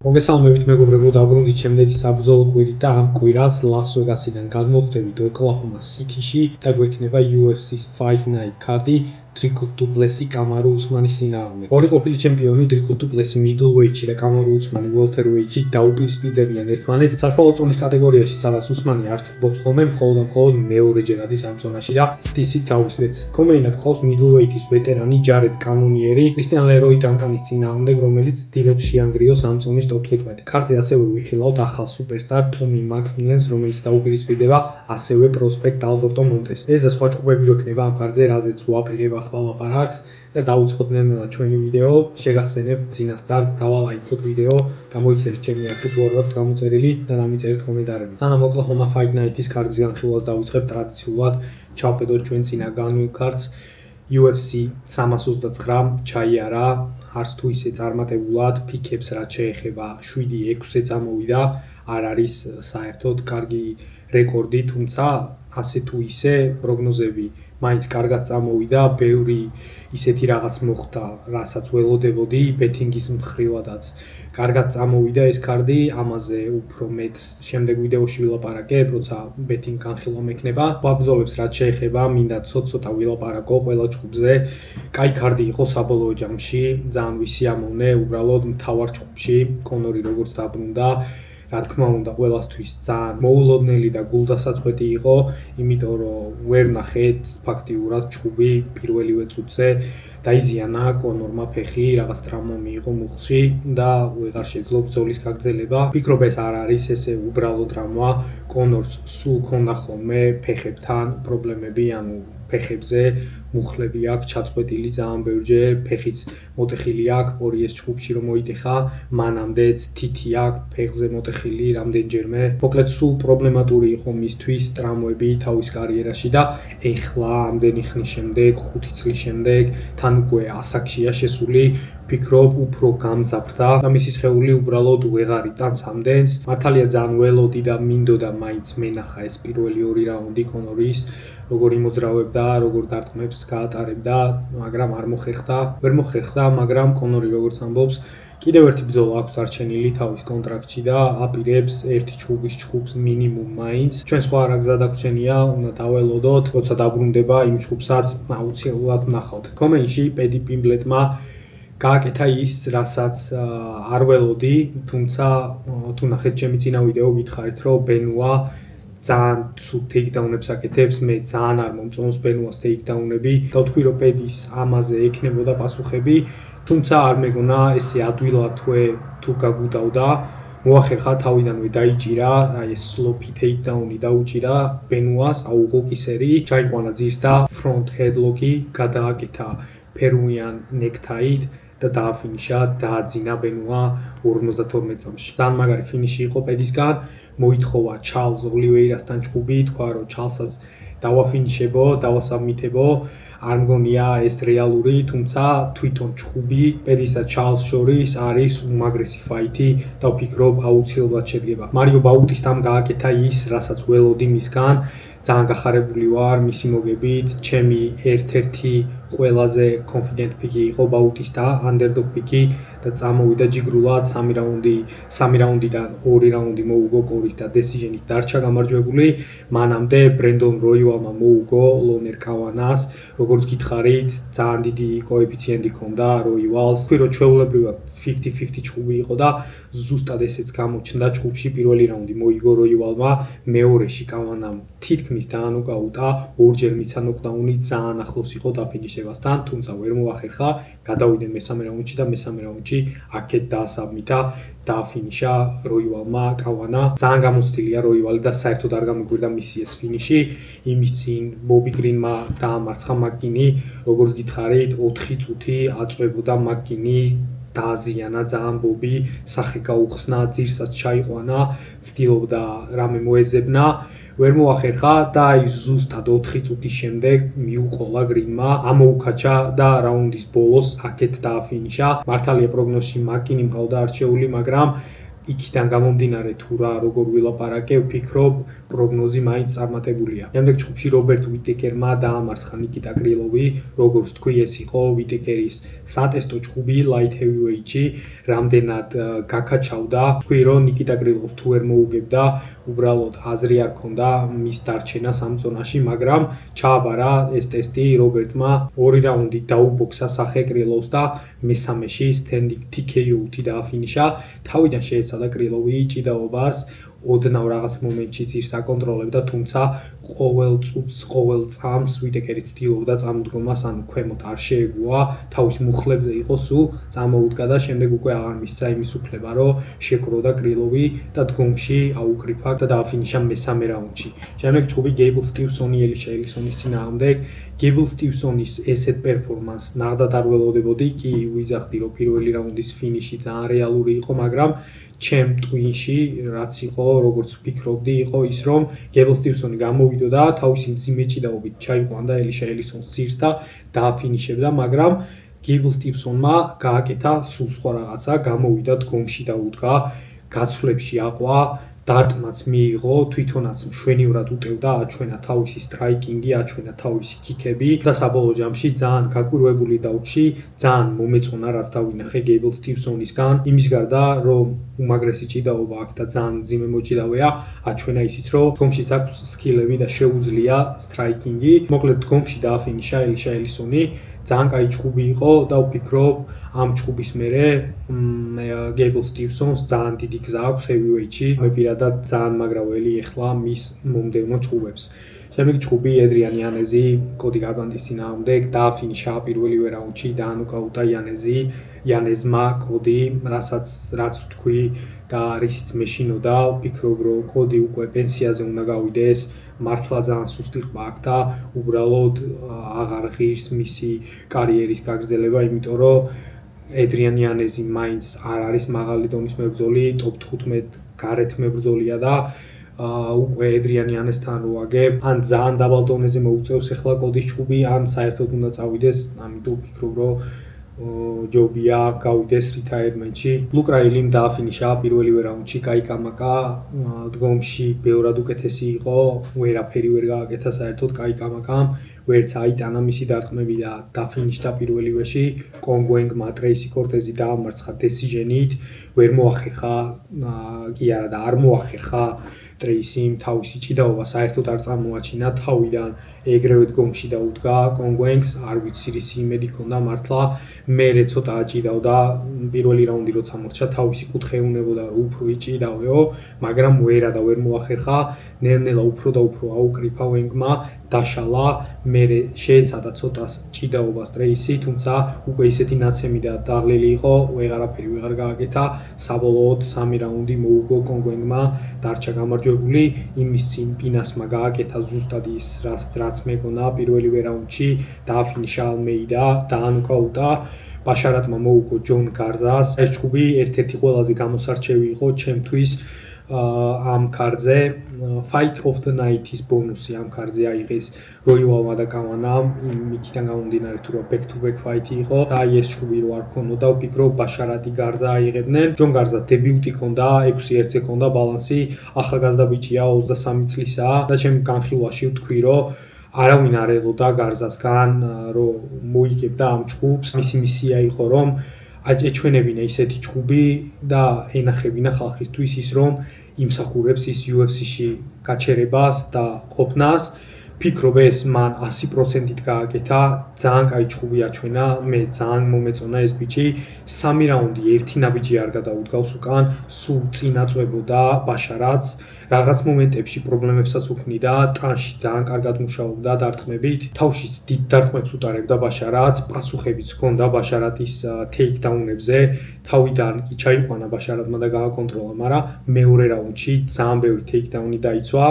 მოგესალმებით მეგობრებო, დაბრუნდით შემდეგი საბრძოლო კვირით და ამ კვირას ლას-ვეგასიდან გადმოვხდებით ოკლაჰომა სიტიში და გვექნება UFC-ს Fight Night კარტი დრიკო დუპლესი კამარუ უსმანის წინააღმდეგ. ორი ყოფილი ჩემპიონი დრიკო დუპლესი middleweight-ში და კამარუ უსმანი welterweight-ში დაუპირისპირდებიან ერთმანეთს. საშუალო წონის კატეგორიაში, სადაც უსმანი არ ჩხუბობს ხოლმე, მხოლოდ მეორეჯერ ადის ამ ზონაში და სტისით დაუსვեց. კომეინად ყავს middleweight-ის ვეტერანი ჯარედ კანონიერი კრისტიან ლეროი დანკანის წინააღმდეგ, რომელიც დილებს შეანგრიოს ამ ზონის top 15. კარტი ასევე ვიხილავთ ახალ სუპერსტარ ტონი მაკმილენს, რომელიც დაუპირისპირდება ასევე პროსპექტ ალბერტო მონტეს. ეს და სხვა ჭუბები გვექნება ამ კარტზე, რაზეც ვაპირებ ახლა ლაპარაკს და დაუწყოთ ნელ-ნელა ჩვენი ვიდეო. შეგახსენებთ წინასწარ დავალაიქოთ ვიდეო, გამოიწერეთ ჩემი არქი თუ არ გაქვთ გამოწერილი და დამიწერეთ კომენტარები. სანამ ოკლაჰომა Fight Night-ის კარტის განხილვას დავიწყებ, ტრადიციულად ჩავხედოთ ჩვენ წინა განვი კარტს. UFC 329 ჩაიარა, არც თუ ისე წარმატებულად, ფიქებს რაც შეეხება 7-6-ზე წამოვიდა, არ არის საერთოდ კარგი რეკორდი, თუმცა ასე თუ ისე პროგნოზები მაინც კარგად წამოვიდა, ბევრი ისეთი რაღაც მოხდა, რასაც ველოდებოდი, ბეთინგის მხრივადაც კარგად წამოვიდა ეს კარტი, ამაზე უფრო მეტს შემდეგ ვიდეოში ვილაპარაკებ, როცა ბეთინგ განხილვა მექნება. ვაბრძოლებს რაც შეეხება, მინდა ცოტ-ცოტა ვილაპარაკო ყველა ჭუბზე. კაი კარტი იყო საბოლოო ჯამში, ძალიან ვისიამოვნე, უბრალოდ მთავარ ჭუბში, კონორი როგორც დაბრუნდა, რა თქმა უნდა, ყველასთვის ძალიან მოულოდნელი და გულდასაწყვეტი იყო, იმიტომ რომ ვერ ნახეთ ფაქტიურად ჭუბი პირველივე წუთზე დაიზიანა კონორმა ფეხი, რაღაც ტრავმა მიიღო მუხლში და ვეღარ შეძლო ბრძოლის გაგრძელება. ვფიქრობ ეს არ არის ესე უბრალო ტრავმა, კონორს სულ ქონდა ხოლმე ფეხებთან პრობლემები, ანუ ფეხებზე მუხლები აქვს ჩაწყვეტილი ძალიან ბევრჯერ, ფეხიც მოტეხილი აქვს, პორიეს ჭუბში რომ მოიტეხა, მანამდეც თითი აქვს ფეხზე მოტეხილი რამდენჯერმე. მოკლედ სულ პრობლემატური იყო მისთვის ტრავმები თავის კარიერაში და ეხლა ამდენი ხნის შემდეგ, 5 წლის შემდეგ, თან უკვე ასაკშია შესული, ვფიქრობ უფრო გამძაფრდა და მისი სხეული უბრალოდ ვეღარ იტანს ამდენს. მართალია ძალიან ველოდი და მინდოდა მაინც მენახა ეს პირველი 2 რაუნდი კონორის, როგორ იმოძრავებდა, როგორ დარტყმებს გაატარებდა, მაგრამ არ მოხერხდა. ვერ მოხერხდა, მაგრამ კონორი როგორც ამბობს, კიდევ ერთი ბრძოლა აქვს დარჩენილი თავის კონტრაქტში და აპირებს ერთი ჭუბის ჭუბს მინიმუმ მაინც. ჩვენ სხვა რა გზა დაგვჩენია, უნდა დაველოდოთ, როცა დაბრუნდება იმ ჭუბსაც აუცილებლად ვნახავთ. კომენტში პედი პიმბლეტმა გააკეთა ის, რასაც არ ველოდი, თუმცა თუ ნახეთ ჩემი წინა ვიდეო, გითხარით რომ ბენუა ძალიან ცუდ ტეიქდაუნებს აკეთებს, მე ძალიან არ მომწონს ბენუას ტეიქდაუნები და ვთქვი რომ პედის ამაზე ექნებოდა პასუხები, თუმცა არ მეგონა ესე ადვილად თუ გაგუდავდა, მოახერხა თავიდანვე დაიჭირა, აი ეს სლოპი ტეიქდაუნი დაუჭირა ბენუას, აუღო კისერი, ჩაიყვანა ძირს და ფრონტ ჰედლოკი გადააკეთა ფერუიან ნექთაით და დააფინიშა, დააძინა ბენუა 52 წამში. ძალიან მაგარი ფინიში იყო პედისგან, მოითხოვა ჩარლზ ოლივეირასთან ჭუბი, თქვა რომ ჩარლზას დავაფინიშებო, დავასაბმითებო, არ მგონია ეს რეალური, თუმცა თვითონ ჭუბი პედის და ჩარლზ შორის არის უმაგრესი ფაითი და ვფიქრობ აუცილებლად შედგება. მარიო ბაუტისტამ გააკეთა ის, რასაც ველოდი მისგან, ძალიან გახარებული ვარ მისი მოგებით, ჩემი ერთ-ერთი ყველაზე confident pick-ი იყო ბაუტისტა, underdog pick-ი და წამოვიდა ჯიგრულად 3 რაუნდიდან 2 რაუნდი მოუგო კორის და decision-ით დარჩა გამარჯვებული. მანამდე ბრენდონ როივალმა მოუგო ლონერ კავანას, როგორც გითხარით, ძალიან დიდი კოეფიციენტი ჰქონდა როივალს. ვთქვი რომ ჩვეულებრივად 50-50 ჭუბი იყო და ზუსტად ესეც გამოჩნდა ჭუბში. პირველი რაუნდი მოიგო როივალმა, მეორეში კავანამ თითქმის დაანოკაუტა, ორჯერ მიცა ნოკდაუნი, ძალიან ახლოს იყო დაფინიშებასთან, თუმცა ვერ მოახერხა, გადავიდნენ მესამე რაუნდში და მესამე რაუნდში აქეთ დაასაბმითა, დააფინიშა როივალმა კავანა. ძალიან გამოცდილია როივალი და საერთოდ არ გამოგვირდა მისი ეს ფინიში. იმის წინ ბობი გრინმა დაამარცხა მაკინი, როგორც გითხარით, 4 წუთი აწვებოდა მაკინი, დააზიანა ძალიან ბობი, სახე გაუხსნა, ძირსაც ჩაიყვანა, ცდილობდა რამე მოეძებნა, ვერ მოახერხა და აი ზუსტად 4 წუთის შემდეგ მიუყოლა გრინმა, ამოუკაჩა და რაუნდის ბოლოს აქეთ დააფინიშა. მართალია პროგნოზში მაკინი მყავდა არჩეული, მაგრამ იქიდან გამომდინარე თუ რა როგორ ვილაპარაკე, ვფიქრობ პროგნოზი მაინც წარმატებულია. შემდეგ ჯგუფში რობერტ ვიტეკერმა დაამარცხა ნიკიტა კრილოვი, როგორც თქვი, ეს იყო ვიტეკერის სატესტო ჯგუფი light heavyweight-ში, რამდენად გაკაჩავდა. თქვი რომ ნიკიტა კრილოვს თუ ვერ მოუგებდა, უბრალოდ აზრი არ ქონდა მის დარჩენას ამ ზონაში, მაგრამ ჩააბარა ეს ტესტი რობერტმა 2 რაუნდით დაუბოქსა სახე კრილოვს და მესამეში standing TKO-ით დააფინიშა. თავიდან შეეცადა კრილოვი ჭიდაობას, ოდნავ რაღაც მომენტში ძირს აკონტროლებდა, თუმცა ყოველ წუთს, ყოველ წამს ვიტეკერი ცდილობდა წამოდგომას, ანუ ქვემოთ არ შეეგუა, თავის მუხლებზე იყო სულ წამოუდგა და შემდეგ უკვე აღარ მისცა იმის უფლება, რომ შეკროდა კრილოვი და დგომში აუკრიფა და დააფინიშა მესამე რაუნდში. შემდეგ ჯგუფი გეიბლ სტივსონი ელიშა ელისონის წინააღმდეგ. გეიბლ სტივსონის ესეთ პერფორმანსს ნახდათ არ ველოდებოდი, კი ვიძახდი, რომ პირველი რაუნდის ფინიში ძალიან რეალური იყო, მაგრამ ჩემ ტვინში, რაც იყო, როგორც ვფიქრობდი, იყო ის, რომ გეიბლ სტივსონი გამოვიდა და თავისი მძიმე ჭიდაობით ჩაიყვანდა ელიშა ელისონს ძირს და დააფინიშებდა, მაგრამ გეიბლ სტივსონმა გააკეთა სულ სხვა რაღაცა, გამოვიდა დგომში და უდგა, გაცვლებში აყვა, დარტყმაც მიიღო, თვითონაც მშვენივრად უტევდა, აჩვენა თავისი სტრაიკინგი, აჩვენა თავისი კიკები და საბოლოო ჯამში ძალიან გაკვირვებული დავრჩი, ძალიან მომეწონა, რაც დავინახე გეიბლ სტივსონისგან. იმის გარდა, რომ უმაგრესი ჭიდაობა აქვს და ძალიან მძიმე მოჭიდავეა, აჩვენა ისიც, რომ დგომშიც აქვს სკილები და შეუძლია სტრაიკინგი. მოკლედ დგომში დააფინიშა ელიშა ელისონი. ძალიან კაი ჯგუფი იყო და ვფიქრობ ამ ჯგუფის მერე გეიბლ სტივსონს ძალიან დიდი გზა აქვს heavyweight-ში. მე პირადად ძალიან მაგრაველი ეხლა მის მომდევნო ჯგუფებს. შემდეგ ჯგუფი ედრიან იანეზი კოდი გარბანდის წინააღმდეგ დააფინიშა პირველივე რაუნდში, დაანოკაუტა იანეზმა კოდი, რაც თქვი და რისიც მეშინოდა, ვფიქრობ რომ კოდი უკვე პენსიაზე უნდა გავიდეს. მართლა ძალიან სუსტი ყბა აქვს და უბრალოდ აღარ ღირს მისი კარიერის გაგრძელება, იმიტომ რომ ედრიან იანეზი მაინც არ არის მაღალი დონის მებრძოლი, top 15 გარეთ მებრძოლია და უკვე ედრიან იანესთან რო აგებ, ან ძალიან დაბალ დონეზე მოუწევს ახლა კოდის ჯგუფი, ან საერთოდ უნდა წავიდეს, ამიტომ ვფიქრობ რომ ჯობია გავიდეს რიტაირმენტში. ლუკ რაილიმ დააფინიშა პირველივე რაუნდში, კაი კამაკა, დგომში ბევრად უკეთესი იყო, ვერაფერი ვერ გააკეთა საერთოდ კაი კამაკამ, ვერც აიტანა მისი დარტყმები და დაფინიშდა პირველივეში. კონგუენგმა ტრეისი კორტეზი დაამარცხა დესიჟენით, ვერ მოახერხა, კი არა და არ მოახერხა ტრეისიმ თავისი ჭიდაობა საერთოდ არ წამოაჩინა, თავიდან ეგრევე დგომში დაუდგა კონგუენგს, არ ვიცი რისი იმედი ქონდა მართლა, მერე ცოტა აჭიდავდა, პირველი რაუნდი როცა მორჩა, თავისი კუთხე ეუნებოდა რომ უფრო იჭიდავეო, მაგრამ ვერა და ვერ მოახერხა, ნელ-ნელა უფრო და უფრო აუკრიფა ვენგმა, დაშალა, მერე შეეცადა ცოტა ჭიდაობას ტრეისი, თუმცა უკვე ისეთი ნაცემი და დაღლილი იყო, ვეღარაფერი ვეღარ გააკეთა, საბოლოოდ 3 რაუნდი მოუგო კონგუენგმა, დარჩა გამარჯვებული, იმის წინ პინასმა გააკეთა ზუსტად ის, რაც მეკონა პირველივე რაუნდში, დააფინიშა ალმეიდა, დაანოკაუტა, ბაშარატმა მოუგო ჯონ გარზას. ეს ჯგუფი ერთ-ერთი ყველაზე გამოსარჩევი იყო ჩემთვის ამ კარდზე. Fight of the Night-ის ბონუსი ამ კარდზე აიღეს როივალმა და კავანამ, იქიდან გამომდინარე თუ რა back to back fight-ი იყო და აი ეს ჯგუფი რო არ ქონოდა, ვფიქრობ ბაშარატი გარზა აიღებდნენ. ჯონ გარზას დებიუტი ქონდა, 6-1-ზე ქონდა ბალანსი, ახალგაზრდა ბიჭია, 23 წლისაა და ჩემ განხილვაში ვთქვი, რომ არავინ არ ელოდა გარზასგან, რომ მოიგებდა ამ ჯგუფს. მისი მისია იყო, რომ ეჩვენებინა ისეთი ჯგუფი და ენახებინა ხალხისთვის ის, რომ იმსახურებს ის UFC-ში გაჩერებას და ყოფნას. ვფიქრობ ეს მან 100%-ით გააკეთა, ძალიან კაი ჯგუფი აჩვენა, მე ძალიან მომეწონა ეს ბიჭი. 3 რაუნდი ერთი ნაბიჯი არ გადაუდგავს უკან, სულ წინა წვებოდა ბაშარატს, რაღაც მომენტებში პრობლემებსაც უქმნიდა, ტანში ძალიან კარგად მუშაობდა დარტყმებით, თავშიც დიდ დარტყმებს უტარებდა ბაშარატს, პასუხებიც ჰქონდა ბაშარატის თეიქდაუნებზე, თავიდან კი ჩაიყვანა ბაშარატმა და გააკონტროლა, მაგრამ მეორე რაუნდში ძალიან ბევრი თეიქდაუნი დაიცვა,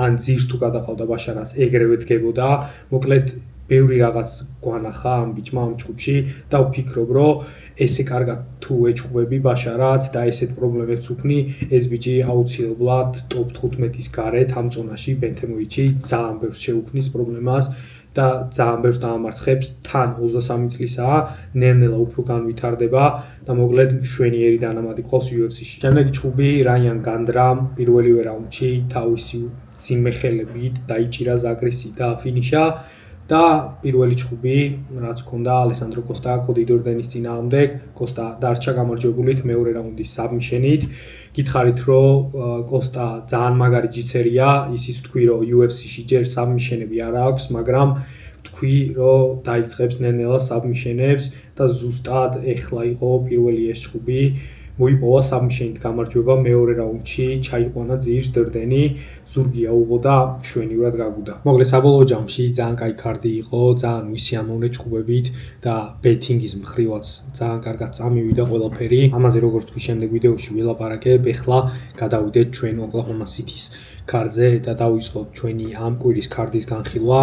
ან ძირს თუ გადაყავდა ბაშარატს, ეგრევე დგებოდა, მოკლედ ბევრი რაღაც გვანახა ამ ბიჭმა ამ ჯგუფში და ვფიქრობ, რომ ესე კარგად თუ ეჭვები ბაშარატს და ესეთ პრობლემებს უქმნი, ეს ბიჭი აუცილებლად top 15-ის გარეთ ამ ზონაში ბენთემოიჩი ძალიან ბევრს შეუქმნის პრობლემას და ძალიან ბევრს დაამარცხებს, თან 23 წლისაა, ნელ-ნელა უფრო განვითარდება და მოკლედ მშვენიერი დანამატი ყავს UFC-ში. შემდეგი ჩხუბი რაიან განდრამ პირველივე რაუნდში თავისი სიმეხელებით დაიჭირა ზაგრისი და ფინიშა და პირველი ჩხუბი რაც ჰქონდა ალესანდრო კოსტა კოდი დორდენის წინააღმდეგ, კოსტა დარჩა გამარჯვებულით მეორე რაუნდის საბმიშენით. გითხარით რომ კოსტა ძალიან მაგარი ჯიცერია, ისიც თქვი რომ UFC-ში ჯერ საბმიშენები არ აქვს, მაგრამ თქვი რომ დაიწყებს ნელ-ნელა საბმიშენებს და ზუსტად ეხლა იყო პირველი ეს ჩხუბი. მოიპოვა საბმიშენით გამარჯვება მეორე რაუნდში, ჩაიყვანა ძირს დორდენი, ზურგი აუღო და მშვენივრად გაგუდა. მოკლედ საბოლოო ჯამში ძალიან კაი კარდი იყო, ძალიან მისიამოვნე ჩხუბებით და ბეტინგის მხრივაც ძალიან კარგად წამივიდა ყველაფერი. ამაზე როგორც თქვი შემდეგ ვიდეოში ვილაპარაკებ, ეხლა გადავიდეთ ჩვენ ოკლაჰომა სითის კარდზე და დავიწყოთ ჩვენი ამ კვირის კარდის განხილვა.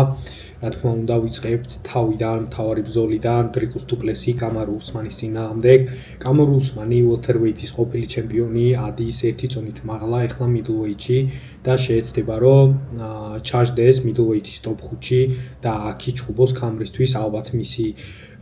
რა თქმა უნდა ვიწყებთ თავიდან, მთავარი ბრძოლიდან, დრიკუს დუპლესი კამარუ უსმანის წინააღმდეგ. კამარუ უსმანი welterweight-ის ყოფილი ჩემპიონი, ადის ერთი წონით მაღლა, ეხლა middleweight-ში და შეეცდება რომ ჩაждდეს middleweight-ის top 5-ში და აქ იჩხუბოს ქამრისთვის, ალბათ მისი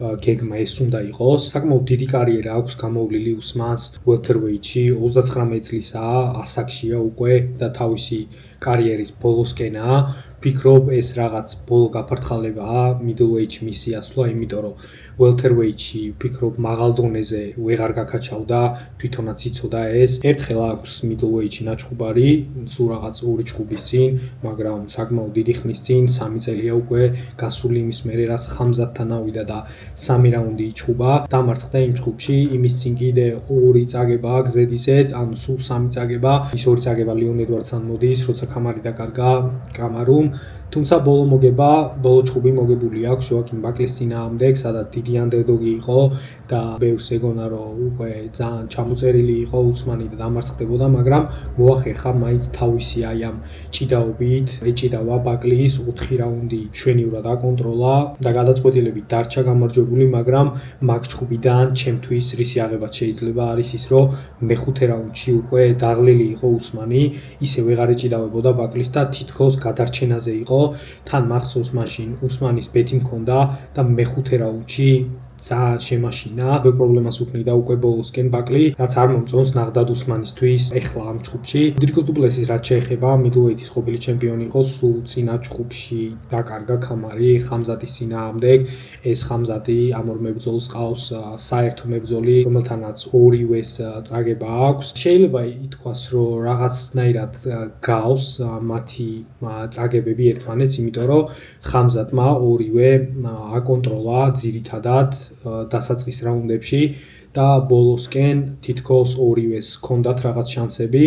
გეგმა ეს უნდა იყოს. საკმაოდ დიდი კარიერა აქვს გამოვლილი უსმანს welterweight-ში, 39 წლისაა, ასაკშია უკვე და თავისი კარიერის ბოლოსკენაა. ფიქრობ ეს რაღაც ბოლო გაფართხალებაა middleweight-ში მისი ასვლა, იმიტომ რომ welterweight-ში ფიქრობ მაღალ დონეზე ვეღარ გაკაჩავდა, თვითონაც იცოდა ეს. ერთხელ აქვს middleweight-ში ნაჩხუბარი, სულ რაღაც ორი ჩხუბის წინ, მაგრამ საკმაოდ დიდი ხნის წინ, 3 წელია უკვე გასული იმის მერე, რაც ხამზატთან ავიდა და 3 რაუნდი იჩხუბა. დამარცხდა იმ ჩხუბში, იმის წინ კიდე 2 წაგება გზედისეთ, ანუ სულ 3 წაგება. ის 2 წაგება ლიონ ედვარდსთან მოდის, როცა ქამარი დაკარგა კამარუმ. თუმცა ბოლო ჩხუბი მოგებული აქვს ჟოაკინ ბაკლის წინააღმდეგ, სადაც დიდი ანდერდოგი იყო და ბევრს ეგონა რომ უკვე ძალიან ჩამოწერილი იყო უსმანი და დამარცხდებოდა, მაგრამ მოახერხა მაინც თავისი აი ამ ჭიდაობით, ეჭიდავა ბაკლის 4 რაუნდი მშვენივრად აკონტროლა და გადაწყვეტილებით დარჩა გამარჯვებული, მაგრამ მაგ ჩხუბიდან ჩემთვის რისი აღებაც შეიძლება არის ის, რომ მეხუთე რაუნდში უკვე დაღლილი იყო უსმანი, ისე ვეღარ ეჭიდავებოდა ბაკლის და თითქოს გადარჩენაზე იყო. თან მახსოვს მაშინ უსმანის ბეთი მქონდა და მეხუთე რაუნდში ძალიან შემაშინა, პრობლემას უქმნიდა უკვე ბოლოსკენ ბაკლი, რაც არ მომწონს ნახდად უსმანისთვის ეხლა ამ ჩხუბში. დრიკუს დუპლესის რაც შეეხება, middleweight-ის ყოფილი ჩემპიონი იყო, სულ წინა ჩხუბში დაკარგა ქამარი ხამზატის წინააღმდეგ. ეს ხამზატი ამ ორ მებრძოლს ყავს საერთო მებრძოლი, რომელთანაც ორივეს წაგება აქვს. შეიძლება ითქვას, რომ რაღაცნაირად გავს მათი წაგებები ერთმანეთს, იმიტომ რომ ხამზატმა ორივე აკონტროლა ძირითადად დასაწყის რაუნდებში და ბოლოსკენ თითქოს ორივეს ჰქონდათ რაღაც შანსები.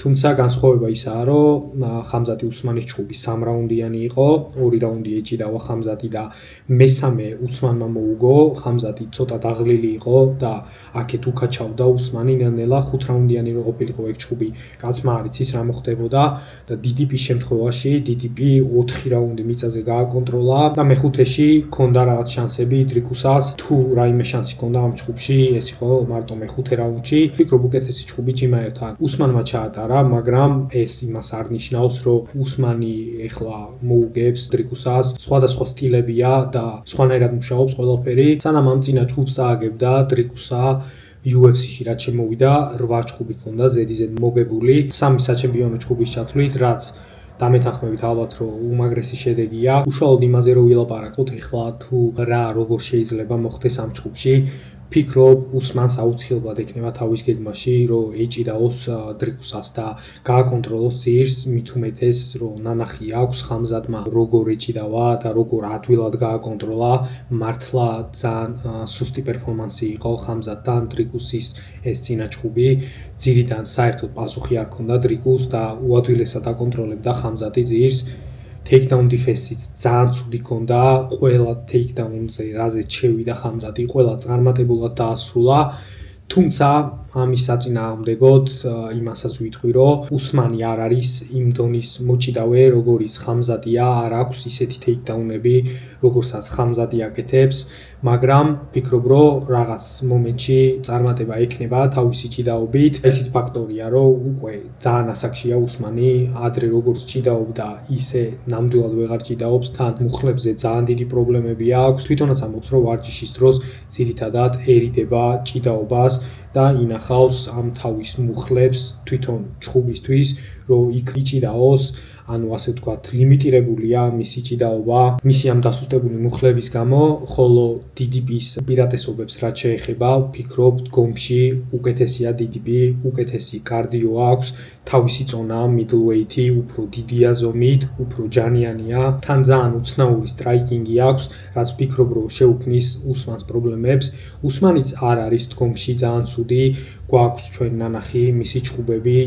თუმცა განსხვავება ისაა, რომ ხამზატი უსმანის ჩხუბი 3 რაუნდიანი იყო, 2 რაუნდი ეჭიდავა ხამზატი და მესამე უსმანმა მოუგო. ხამზატი ცოტა დაღლილი იყო და აქეთ უკაჩავდა უსმანი ნელ-ნელა 5 რაუნდიანი რო ყოფილიყო ეგ ჩხუბი. კაცმა არ იცის რა მოხდებოდა და DDP-ის შემთხვევაში DDP 4 რაუნდი მიწაზე გააკონტროლა და მეხუთეში ჰქონდა რაღაც შანსები დრიკუსას. თუ რაიმე შანსი ჰქონდა ამ ჩხუბში, ეს იყო მარტო მეხუთე რაუნდში. ფიქრობ უკეთესი ჩხუბი ჯიმაევთან უსმანმა ჩაატარა, მაგრამ ეს იმას არ ნიშნავს, რომ უსმანი ეხლა მოუგებს დრიკუსას. სხვადასხვა სტილებია და სხვანაირად მუშაობს ყველაფერი. სანამ ამ წინა ჩხუბს წააგებდა დრიკუსა UFC-ში რაც შემოვიდა 8 ჩხუბი ჰქონდა ზედიზედ მოგებული, 3 საჩემპიონო ჩხუბის ჩათვლით, რაც დამეთანხმებით ალბათ რომ უმაგრესი შედეგია. უშუალოდ იმაზე რომ ვილაპარაკოთ ეხლა თუ რა როგორ შეიძლება მოხდეს ამ ჩხუბში. ფიქრობ უსმანს აუცილებლად ექნება თავის გეგმაში რომ ეჭიდაოს დრიკუსას და გააკონტროლოს ძირს, მით უმეტეს რომ ნანახი აქვს ხამზატმა როგორ ეჭიდავა და როგორ ადვილად გააკონტროლა. მართლა ძალიან სუსტი პერფორმანსი იყო ხამზატთან დრიკუსის ეს წინა ჩხუბი. ძირიდან საერთოდ პასუხი არ ჰქონდა დრიკუს და უადვილესად აკონტროლებდა ხამზატი ძირს. Takedown defense-იც ძალიან ცუდი ჰქონდა, ყველა takedown-ზე რაზეც შევიდა ხამზატი, ყველა წარმატებულად დაასრულა. თუმცა ამის საწინააღმდეგოდ იმასაც ვიტყვი, რომ უსმანი არ არის იმ დონის მოჭიდავე, როგორიც ხამზადია, არ აქვს ისეთი ტეიქდაუნები, როგორცაც ხამზადი აკეთებს, მაგრამ ვფიქრობ, რომ რაღაც მომენტში წარმატება ექნება თავისი ჭიდაობით. ესიც ფაქტორია, რომ უკვე ძალიან ასაკშია უსმანი, ადრე როგორც ჭიდაობდა, ისე ნამდვილად ვეღარ ჭიდაობს, თან მუხლებზე ძალიან დიდი პრობლემები აქვს. თვითონაც ამბობს, რომ ვარჯიშის დროს ძირითადადერიდება ჭიდაობას და ინახავს ამ თავის მუხლებს თვითონ ჩხუბისთვის, რომ იქ იჭიდაოს, ანუ ასე ვთქვათ, ლიმიტირებულია მისი ჭიდაობა, მისი ამ დასუსტებული მუხლების გამო, ხოლო DDP-ის პირატესობებს რაც შეეხება, ვფიქრობ, დგომში უკეთესია DDP, უკეთესი კარდიო აქვს, თავისი წონა middleweight-ი უფრო დიდია ზომით, უფრო ჯანიანია, თან ძალიან უცნაური სტრაიკინგი აქვს, რაც ვფიქრობ, რომ შეუქმნის უსმანს პრობლემებს. უსმანიც არ არის დგომში ძალიან ცუდი, გვაქვს ჩვენ ნანახი მისი ჩხუბები,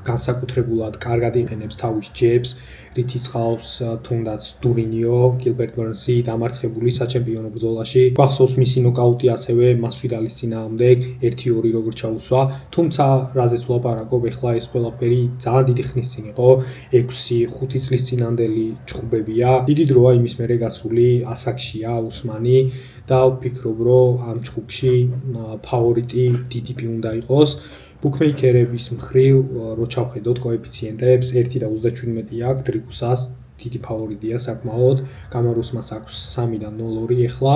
განსაკუთრებულად კარგად იყენებს თავის ჯებს, რითიც ყავს თუნდაც დურინიო, გილბერტ ბერნსი დამარცხებული საჩემპიონო ბრძოლაში. გვახსოვს მისი ნოკაუტი ასევე მასვიდალის წინააღმდეგ 1-2 როგორ ჩაუსვა, თუმცა რაზეც ვლაპარაკობ, ეხლა ეს ყველაფერი ძალიან დიდი ხნის წინ იყო, 6-5 წლის წინანდელი ჩხუბებია. დიდი დროა იმის მერე გასული, ასაკშია უსმანი და ვფიქრობ, რომ ამ ჩხუბში ფავორიტი DDP უნდა იყოს. ბუქმეიკერების მხრივ, რო ჩავხედოთ კოეფიციენტებს, 1.37 აქვს დრიკუსას, დიდი ფავორიტია საკმაოდ, კამარუსმას აქვს 3.02 ეხლა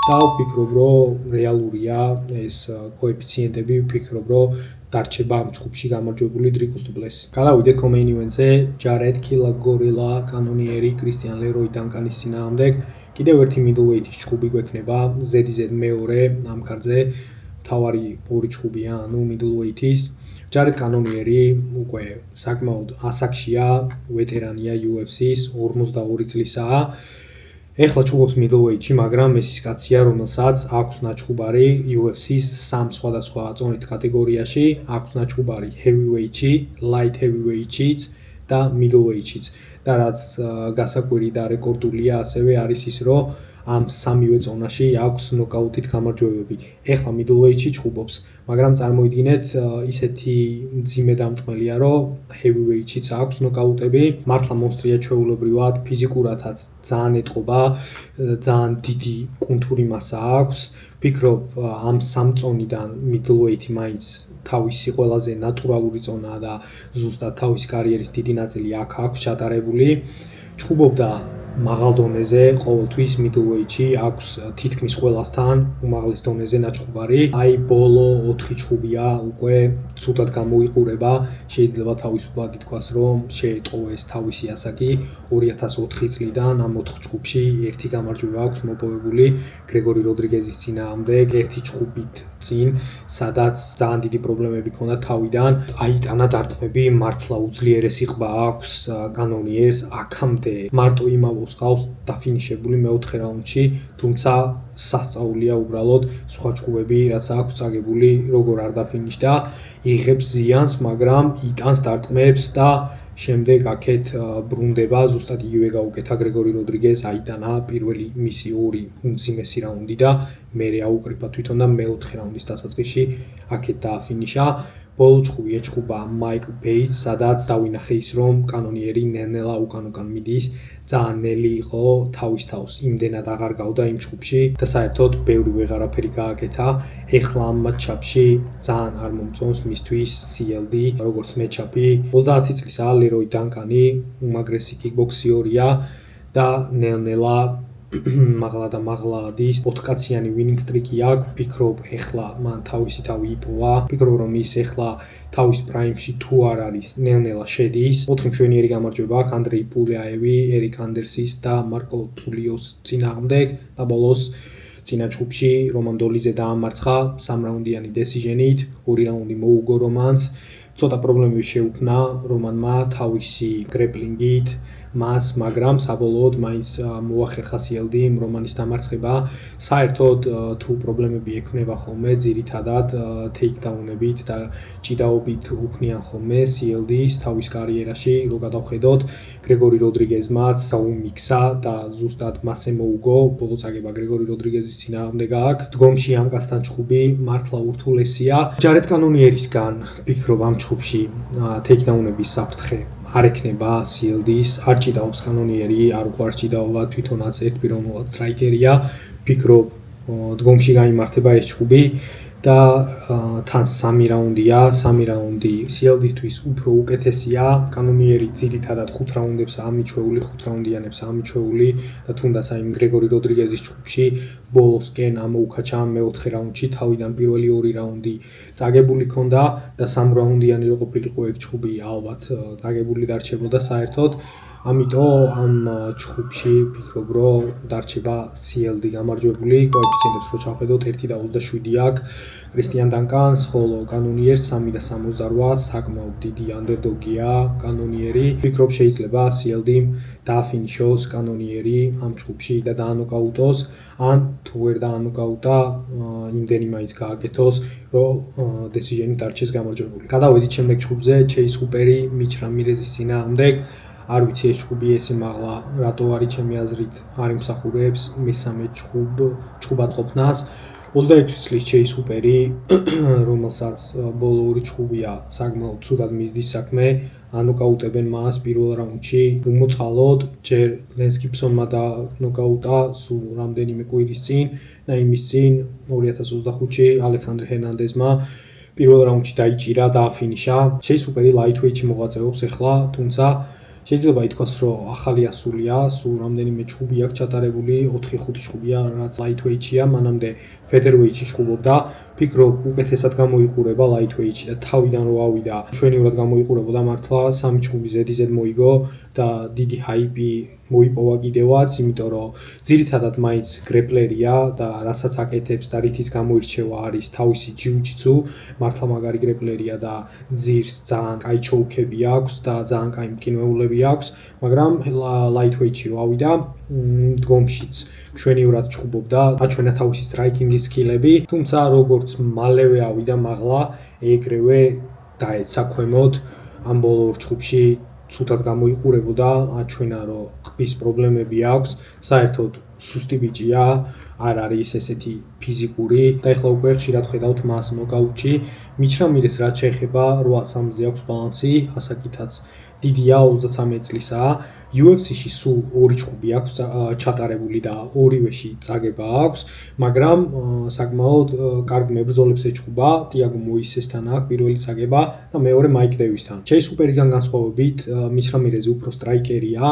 და ვფიქრობ, რომ რეალურია ეს კოეფიციენტები, ვფიქრობ, რომ დარჩება ამ ჩხუბში გამარჯვებული დრიკუს დუბლესი. გადავიდეთ კომეინ ივენტზე, ჯარედ კილა გორილა კანონიერი კრისტიან ლეროი დანკანის წინააღმდეგ. კიდევ ერთი middleweight-ის ჩხუბი გვექნება, ZZ მეორე ამ ქარდზე. თავარი ორი ჩხუბია, ანუ middleweight-ის. ჯარედ კანონიერი უკვე საკმაოდ ასაკშია, ვეტერანია UFC-ის, 42 წლისაა. ეხლა ჩხუბობს middleweight-ში, მაგრამ ეს ის კაცია, რომელსაც აქვს ნაჩხუბარი UFC-ის 3 სხვადასხვა წონით კატეგორიაში, აქვს ნაჩხუბარი heavyweight-ში, light heavyweight-შიც და middleweight-შიც. და რაც გასაკვირი და რეკორდულია ასევე არის ის, რომ ამ სამივე წონაში აქვს ნოკაუტით გამარჯვებები. ეხლა middleweight-ში ჩხუბობს, მაგრამ წარმოიდგინეთ, ისეთი მძიმე დამტყმელია, რომ heavyweight-შიც აქვს ნოკაუტები. მართლა მონსტრია ჩვეულებრივად, ფიზიკურადაც ძალიან ეტყობა, ძალიან დიდი კუნთური მასა აქვს. ვფიქრობ, ამ სამ წონიდან middleweight-ი მაინც თავისი ყველაზე ნატურალური წონაა და ზუსტად თავისი კარიერის დიდი ნაწილი აქ აქვს ჩატარებული. ჩხუბობდა მაღალ დონეზე, ყოველთვის middleweight-ში აქვს თითქმის ყველასთან უმაღლეს დონეზე ნაჩხუბარი. აი ბოლო 4 ჩხუბია უკვე ცუდად გამოიყურება, შეიძლება თავისუფლად ითქვას, რომ შეეტყო ეს თავისი ასაკი 2004 წლიდან ამ 4 ჩხუბში ერთი გამარჯვება აქვს მოპოვებული გრეგორი როდრიგეზის წინააღმდეგ, ერთი ჩხუბით წინ, სადაც ძალიან დიდი პრობლემები ჰქონდა თავიდან. აიტანა დარტყმები, მართლა უძლიერესი ყბა აქვს კანონიერს, აქამდე მარტო იმავოს ყავს დაფინიშებული მეოთხე რაუნდში, თუმცა სასწაულია უბრალოდ სხვა ჩხუბები, რაც აქვს წაგებული, როგორ არ დაფინიშდა, იღებს ზიანს, მაგრამ იტანს დარტყმებს და შემდეგ აქეთ ბრუნდება, ზუსტად იგივე გაუკეთა გრეგორი როდრიგეზს, აიტანა პირველი მისი ორი უმძიმესი რაუნდი და მერე აუკრიფა თვითონ და მეოთხე რაუნდის დასაწყისში აქეთ დააფინიშა. ბოლო ჩხუბი ეჩხუბა მაიკლ ბეიტს, სადაც დავინახე ის, რომ კანონიერი ნელ-ნელა უკან მიდის, ძალიან ნელი იყო თავის თავს იმდენად აღარ გავდა იმ ჩხუბში და საერთოდ ბევრი ვეღარაფერი გააკეთა. ეხლა ამ მატჩაპში ძალიან არ მომწონს მისთვის CLD, როგორც მეჩაპი. 30 წლისაა ლეროი დანკანი, უმაგრესი კიკბოქსიორია და ნელ-ნელა მაღლა და მაღლა ადის, 4 კაციანი winning streak-ი აქვს. ვფიქრობ, ეხლა მან თავისი თავი იპოვა. ვფიქრობ, რომ ის ეხლა თავის პრაიმში თუ არ არის, ნელ-ნელა შედის. 4 მშვენიერი გამარჯვება აქვს ანდრეი პულიაევი, ერიკ ანდერსის და მარკო ტულიოს წინააღმდეგ და ბოლოს წინა ჩხუბში რომან დოლიზე დაამარცხა 3 რაუნდიანი decision-ით, 2 რაუნდი მოუგო რომანს. ცოტა პრობლემები შეუქმნა რომანმა თავისი გრეპლინგით მას, მაგრამ საბოლოოდ მაინც მოახერხა CLD-მ რომანის დამარცხება. საერთოდ თუ პრობლემები ექმნება ხოლმე ძირითადად ტეიქდაუნებით და ჭიდაობით უქმნიან ხოლმე CLD-ს თავის კარიერაში, რო გადავხედოთ, გრეგორი როდრიგეზმაც დაუმიქსა და ზუსტად მასე მოუგო ბოლო წაგება გრეგორი როდრიგეზის წინააღმდეგ აქ. დგომში ამ კაცთან ჩხუბი მართლა ურთულესია. ჯარედ კანონიერისგან ფიქრობ ამ ჩხუბში ტეიქდაუნების საფრთხე არ ექნება CLD-ს, არ ჭიდაობს კანონიერი, არ უყვარს ჭიდაობა, თვითონაც ერთპიროვნულად სტრაიკერია. ფიქრობ დგომში გაიმართება ეს ჩხუბი და თან 3 რაუნდია, 3 რაუნდი CLD-ისთვის უფრო უკეთესია. კანონიერი ძირითადად 5 რაუნდებსა ამიჩვეული, 5 რაუნდიანებს ამიჩვეული და თუნდაც აი გრეგორი როდრიგეზის ჩხუბში ბოლოსკენ ამოუქაჩა მეოთხე რაუნდში, თავიდან პირველი 2 რაუნდი წაგებული ქონდა და 3 რაუნდიანი რო ყოფილიყო ეგ ჩხუბი ალბათ წაგებული დარჩებოდა საერთოდ. ამიტომ ამ ჩხუბში ფიქრობ რომ დარჩება CLD გამარჯვებული. კოეფიციენტებს რო ჩავხედოთ 1.27 აქვს კრისტიან დანკანს, ხოლო კანონიერს 3.68 საკმაოდ დიდი ანდერდოგია კანონიერი. ფიქრობ შეიძლება CLD-მ დააფინიშოს კანონიერი ამ ჩხუბში და დაანოკაუტოს, ან თუ ვერ დაანოკაუტა, იმდენი მაინც გააკეთოს, რომ დესიჟენი დარჩეს გამარჯვებული. გადავედით შემდეგ ჩხუბზე, ჩეის ჰუპერი მიჩ რამირეზის წინააღმდეგ. არ ვიცი ეს ჩხუბი ესე მაღლა რატო არის ჩემი აზრით არ იმსახურებს მესამე ჩხუბად ყოფნას. 26 წლის ჩეის ჰუპერი, რომელსაც ბოლო 2 ჩხუბია საკმაოდ ცუდად მისდის საქმე, ანოკაუტებენ მას პირველ რაუნდში. უმოწყალოდ ჯერ ლენს გიბსონმა დაანოკაუტა სულ რამდენიმე კვირის წინ და იმის წინ 2025-ში ალექსანდრე ჰერნანდეზმა პირველ რაუნდში დაიჭირა და აფინიშა. ჩეის ჰუპერი ლაითვეიტში მოღვაწეობს ახლა, თუმცა შეიძლება ითქვას, რომ ახალი ასულია, სულ რამდენიმე ჩხუბი აქვს ჩატარებული, 4-5 ჩხუბია, რაც ლაითვეიტშია, მანამდე ფედერვეიტში ჩხუბობდა. ფიქრობ, უკეთესად გამოიყურება ლაითვეიტში და თავიდან რო ავიდა, მშვენივრად გამოიყურებოდა მართლა, 3 ჩხუბი ზედიზედ მოიგო და დიდი ჰაიპი მოიპოვა კიდევაც, იმიტომ რომ ძირითადად მაინც გრეპლერია და რასაც აკეთებს და რითიც გამოირჩევა არის თავისი ჯიუ-ჯიტსუ, მართლა მაგარი გრეპლერია და ძირს ძალიან კაი ჩოუქები აქვს და ძალიან კაი მკინვეულები აქვს, მაგრამ ლაითვეიტში რო ავიდა, დგომშიც მშვენივრად ჩხუბობდა, აჩვენა თავისი სტრაიკინგის სკილები, თუმცა როგორც მალევე ავიდა მაღლა, ეგრევე დაეცა ქვემოთ ამ ბოლო 2 ჩხუბში ცუდად გამოიყურებოდა, აჩვენა რომ ყბის პრობლემები აქვს, საერთოდ სუსტი ბიჭია, არ არის ესეთი ფიზიკური და ეხლა უკვე ხშირად ხედავთ მას ნოკაუტში. მიჩ რამირეს რაც შეეხება 8-3-ზე აქვს ბალანსი, ასაკითაც დიდია, 33 წლისაა. UFC-ში სულ 2 ჩხუბი აქვს ჩატარებული და ორივეში წაგება აქვს, მაგრამ საკმაოდ კარგ მებრძოლებს ეჩხუბა, ტიაგო მოისესთან აქვს პირველი წაგება და მეორე მაიკ დევისთან. ჩეის ჰუპერისგან განსხვავებით, მიჩ რამირეზი უფრო სტრაიკერია,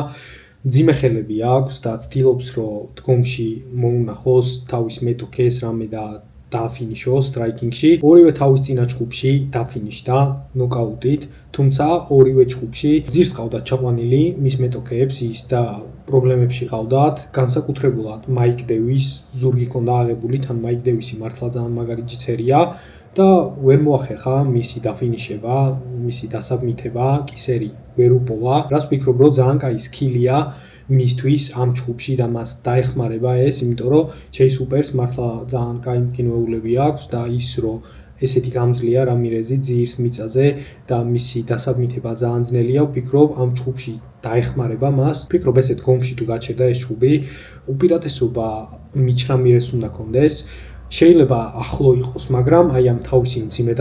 მძიმე ხელები აქვს და ცდილობს რომ დგომში მოუნახოს თავის მეტოქეს რამე და დააფინიშოს სტრაიკინგში. ორივე თავის წინა ჩხუბში დაფინიშდა ნოკაუტით, თუმცა ორივე ჩხუბში ძირს ყავდათ ჩაყვანილი მის მეტოქეებს ის და პრობლემებში ყავდათ, განსაკუთრებულად მაიკ დევის ზურგი ჰქონდა აღებული, თან მაიკ დევისი მართლა ძალიან მაგარი ჯიცერია და ვერ მოახერხა მისი დაფინიშება, მისი დასაბმითება, კისერი ვერ უპოვა, რაც ვფიქრობ რომ ძალიან კაი სკილია მისთვის ამ ჩხუბში და მას დაეხმარება ეს, იმიტომ რომ ჩეის ჰუპერს მართლა ძალიან კაი მკინვეულები აქვს და ის რომ ესეთი გამძლეა რამირეზი ძირს მიწაზე და მისი დასაბმითება ძალიან ძნელია, ვფიქრობ ამ ჩხუბში დაეხმარება მას. ვფიქრობ ესე დგომში თუ გაჩერდა ეს ჩხუბი, უპირატესობა მიჩ რამირეზს უნდა კონდეს. შეიძლება ახლო იყოს, მაგრამ აი ამ თავისი მძიმე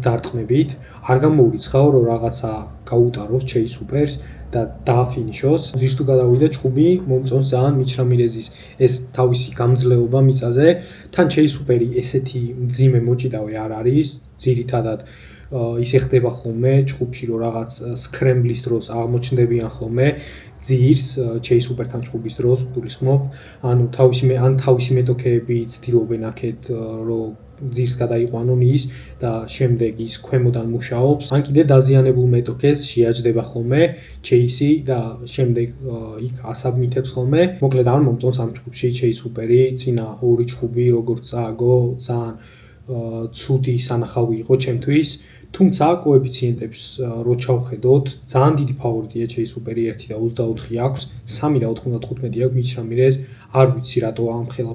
დარტყმებით არ გამოურიცხავ რომ რაღაცა გაუტაროს ჩეის ჰუპერს და დააფინიშოს. ზის თუ გადავიდა ჩხუბი, მომწონს ძალიან მიჩ რამირეზის ეს თავისი გამძლეობა მიწაზე. თან ჩეის ჰუპერი ესეთი მძიმე მოჭიდავე არ არის, ძირითადად ისე ხდება ხოლმე ჩხუბში რომ რაღაც სკრემბლის დროს აღმოჩნდებიან ხოლმე ძირს ჩეის ჰუპერთან ჩხუბის დროს გულისხმობ, ანუ თავისი მეტოქეები ცდილობენ აქეთ რომ ძირს გადაიყვანონ ის და შემდეგ ის ქვემოდან მუშაობს, ან კიდე დაზიანებულ მეტოქეს შეაჯდება ხოლმე ჩეისი და შემდეგ იქ ასაბმითებს ხოლმე. მოკლედ არ მომწონს ამ ჩხუბში ჩეის ჰუპერი, წინა 2 ჩხუბი როგორც წააგო, ძალიან ცუდი სანახავი იყო ჩემთვის, თუმცა კოეფიციენტებს რო ჩავხედოთ, ძალიან დიდი ფავორიტია ჩეის სუპერი 1 და 24 აქვს, 3 და 95 აქვს მიჩ რამირეზ. არ ვიცი რატო ამ ხელა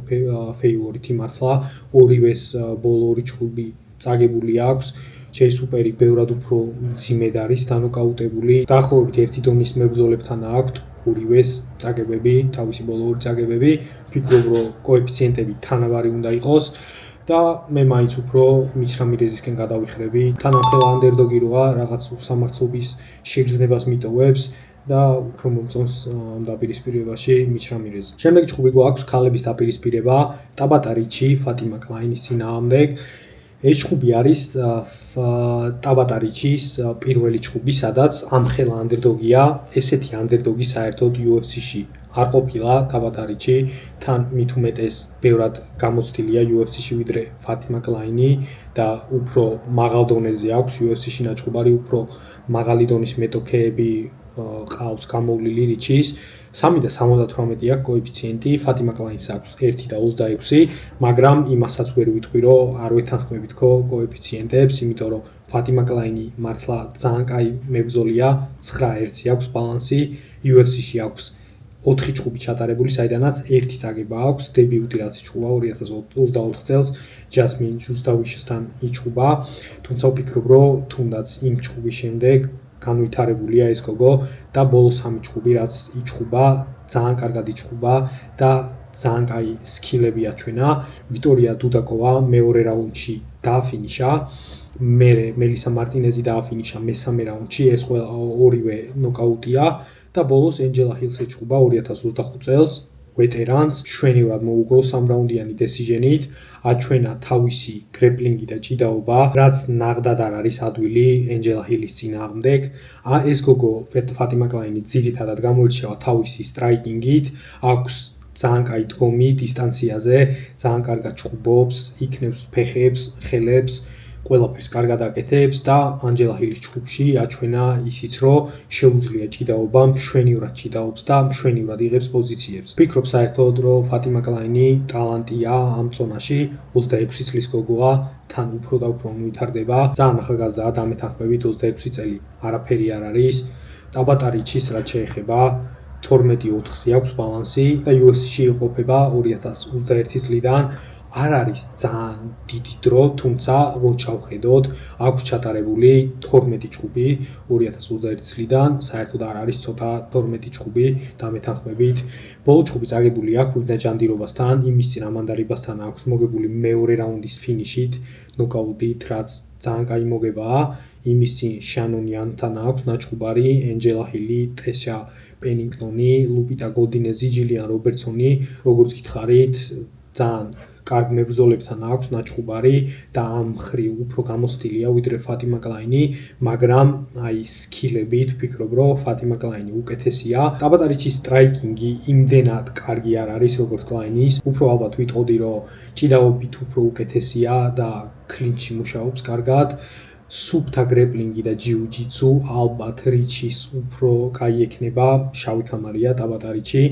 ფეივორიტი მართლა, ორივეს ბოლო ორი ჩხუბი წაგებული აქვს. ჩეის სუპერი ბევრად უფრო მძიმედ არის დანოკაუტებული. დაახლოებით ერთი დონის მებრძოლებთან აქვთ ორივეს წაგებები, თავისი ბოლო ორი წაგებები. ვფიქრობ, რომ კოეფიციენტები თანაბარი უნდა იყოს. და მე მაინც უფრო მიჩ რამირეზისკენ გადავიხრები. თან ამ ხელა ანდერდოგი როა, რაღაც სამართლობის შეგრძნებას მიტოვებს და უფრო მომწონს ამ დაპირისპირებაში მიჩ რამირეზი. შემდეგი ჩხუბი გვაქვს ქალების დაპირისპირება, ტაბატა რიჩი, ფატიმა კლაინის წინააღმდეგ. ეს ჩხუბი არის ტაბატა რიჩის პირველი ჩხუბი, სადაც ამ ხელა ანდერდოგია, ესეთი ანდერდოგი საერთოდ UFC-ში არ ყოფილა ტაბატა რიჩი, თან მით უმეტეს ბევრად გამოცდილია UFC-ში ვიდრე ფატიმა კლაინი და უფრო მაღალ დონეზე აქვს UFC-ში ნაჩხუბარი, უფრო მაღალი დონის მეტოქეები ყავს გამოვლილი რიჩის. 3 და 78 აქვს კოეფიციენტი, ფატიმა კლაინს აქვს 1 და 26, მაგრამ იმასაც ვერ ვიტყვი, რომ არ ვეთანხმებით კოეფიციენტებს, იმიტომ რომ ფატიმა კლაინი მართლა ძალიან კაი მებრძოლია, 9-1 აქვს ბალანსი, UFC-ში აქვს 4 ჩხუბი ჩატარებული, საიდანაც 1 წაგება აქვს, დებიუტი რაც იჩხუბა 2024 წელს ჯასმინ ჟუსტავიშთან იჩხუბა, თუმცა ვფიქრობ, რომ თუნდაც იმ ჩხუბის შემდეგ განვითარებულია ეს გოგო და ბოლო 3 ჩხუბი რაც იჩხუბა, ძალიან კარგად იჩხუბა და ძალიან კაი სკილები აჩვენა. ვიქტორია დუდაკოვა მეორე რაუნდში დააფინიშა, მერე მელისა მარტინეზი დააფინიშა მესამე რაუნდში, ეს ორივე ნოკაუტია და ბოლოს ენჯელა ჰილს ეჩხუბა 2025 წელს. ვეტერანს შვენივრად მოუგო 3 რაუნდიანი დესიჟენით, აჩვენა თავისი გრეპლინგი და ჭიდაობა, რაც ნაღდად არ არის ადვილი ენჯელა ჰილის წინააღმდეგ. ეს გოგო ფატიმა კლაინი ძირითადად გამოირჩევა თავისი სტრაიკინგით, აქვს ძალიან კაი დგომი დისტანციაზე, ძალიან კარგად ჩხუბობს, იქნევს ფეხებს, ხელებს, ყველაფერს კარგად აკეთებს და ანჯელა ჰილის ჩხუბში აჩვენა ისიც, რომ შეუძლია ჭიდაობა, მშვენივრად ჭიდაობს და მშვენივრად იღებს პოზიციებს. ვფიქრობ საერთოდ, რომ ფატიმა კლაინი ტალანტია ამ წონაში, 26 წლის გოგოა, თან უფრო და უფრო ვითარდება. ძალიან ახალგაზრდაა, დამეთანხმებით 26 წელი არაფერი არ არის. ტაბატა რიჩის რაც შეეხება 12-4-ზე აქვს ბალანსი და UFC-ში იყოფება 2021 წლიდან. არ არის ძალიან დიდი დრო, თუმცა რო ჩავხედოთ, აქვს ჩატარებული 12 ჩხუბი 2021 წლიდან, საერთოდ არ არის ცოტა 12 ჩხუბი დამეთანხმებით. ბოლო ჩხუბი წაგებული აქვს ვინდა ჯანდირობასთან, იმის წინ ამანდარიბასთან აქვს მოგებული მეორე რაუნდის ფინიშით, ნოკაუტით, რაც ძალიან კაი მოგებაა. იმის წინ შანონიანთან აქვს ნაჩხუბარი, ენჯელა ჰილი, ტესა პენინგტონი, ლუპიტა გოდინეზი, ჯილიან რობერტსონი, როგორც გითხარით, ძალიან კარგ მებრძოლებთან აქვს ნაჩხუბარი და ამ მხრივ უფრო გამოცდილია ვიდრე ფატიმა კლაინი, მაგრამ აი სკილებით ვფიქრობ, რომ ფატიმა კლაინი უკეთესია. ტაბატა რიჩის სტრაიკინგი იმდენად კარგი არ არის როგორც კლაინის, უფრო ალბათ ვიტყოდი, რომ ჭიდაობით უფრო უკეთესია და კლინჩი მუშაობს კარგად. სუფთა გრეპლინგი და ჯიუ-ჯიტსუ ალბათ რიჩის უფრო კაი ექნება, შავი ქამარია ტაბატა რიჩი,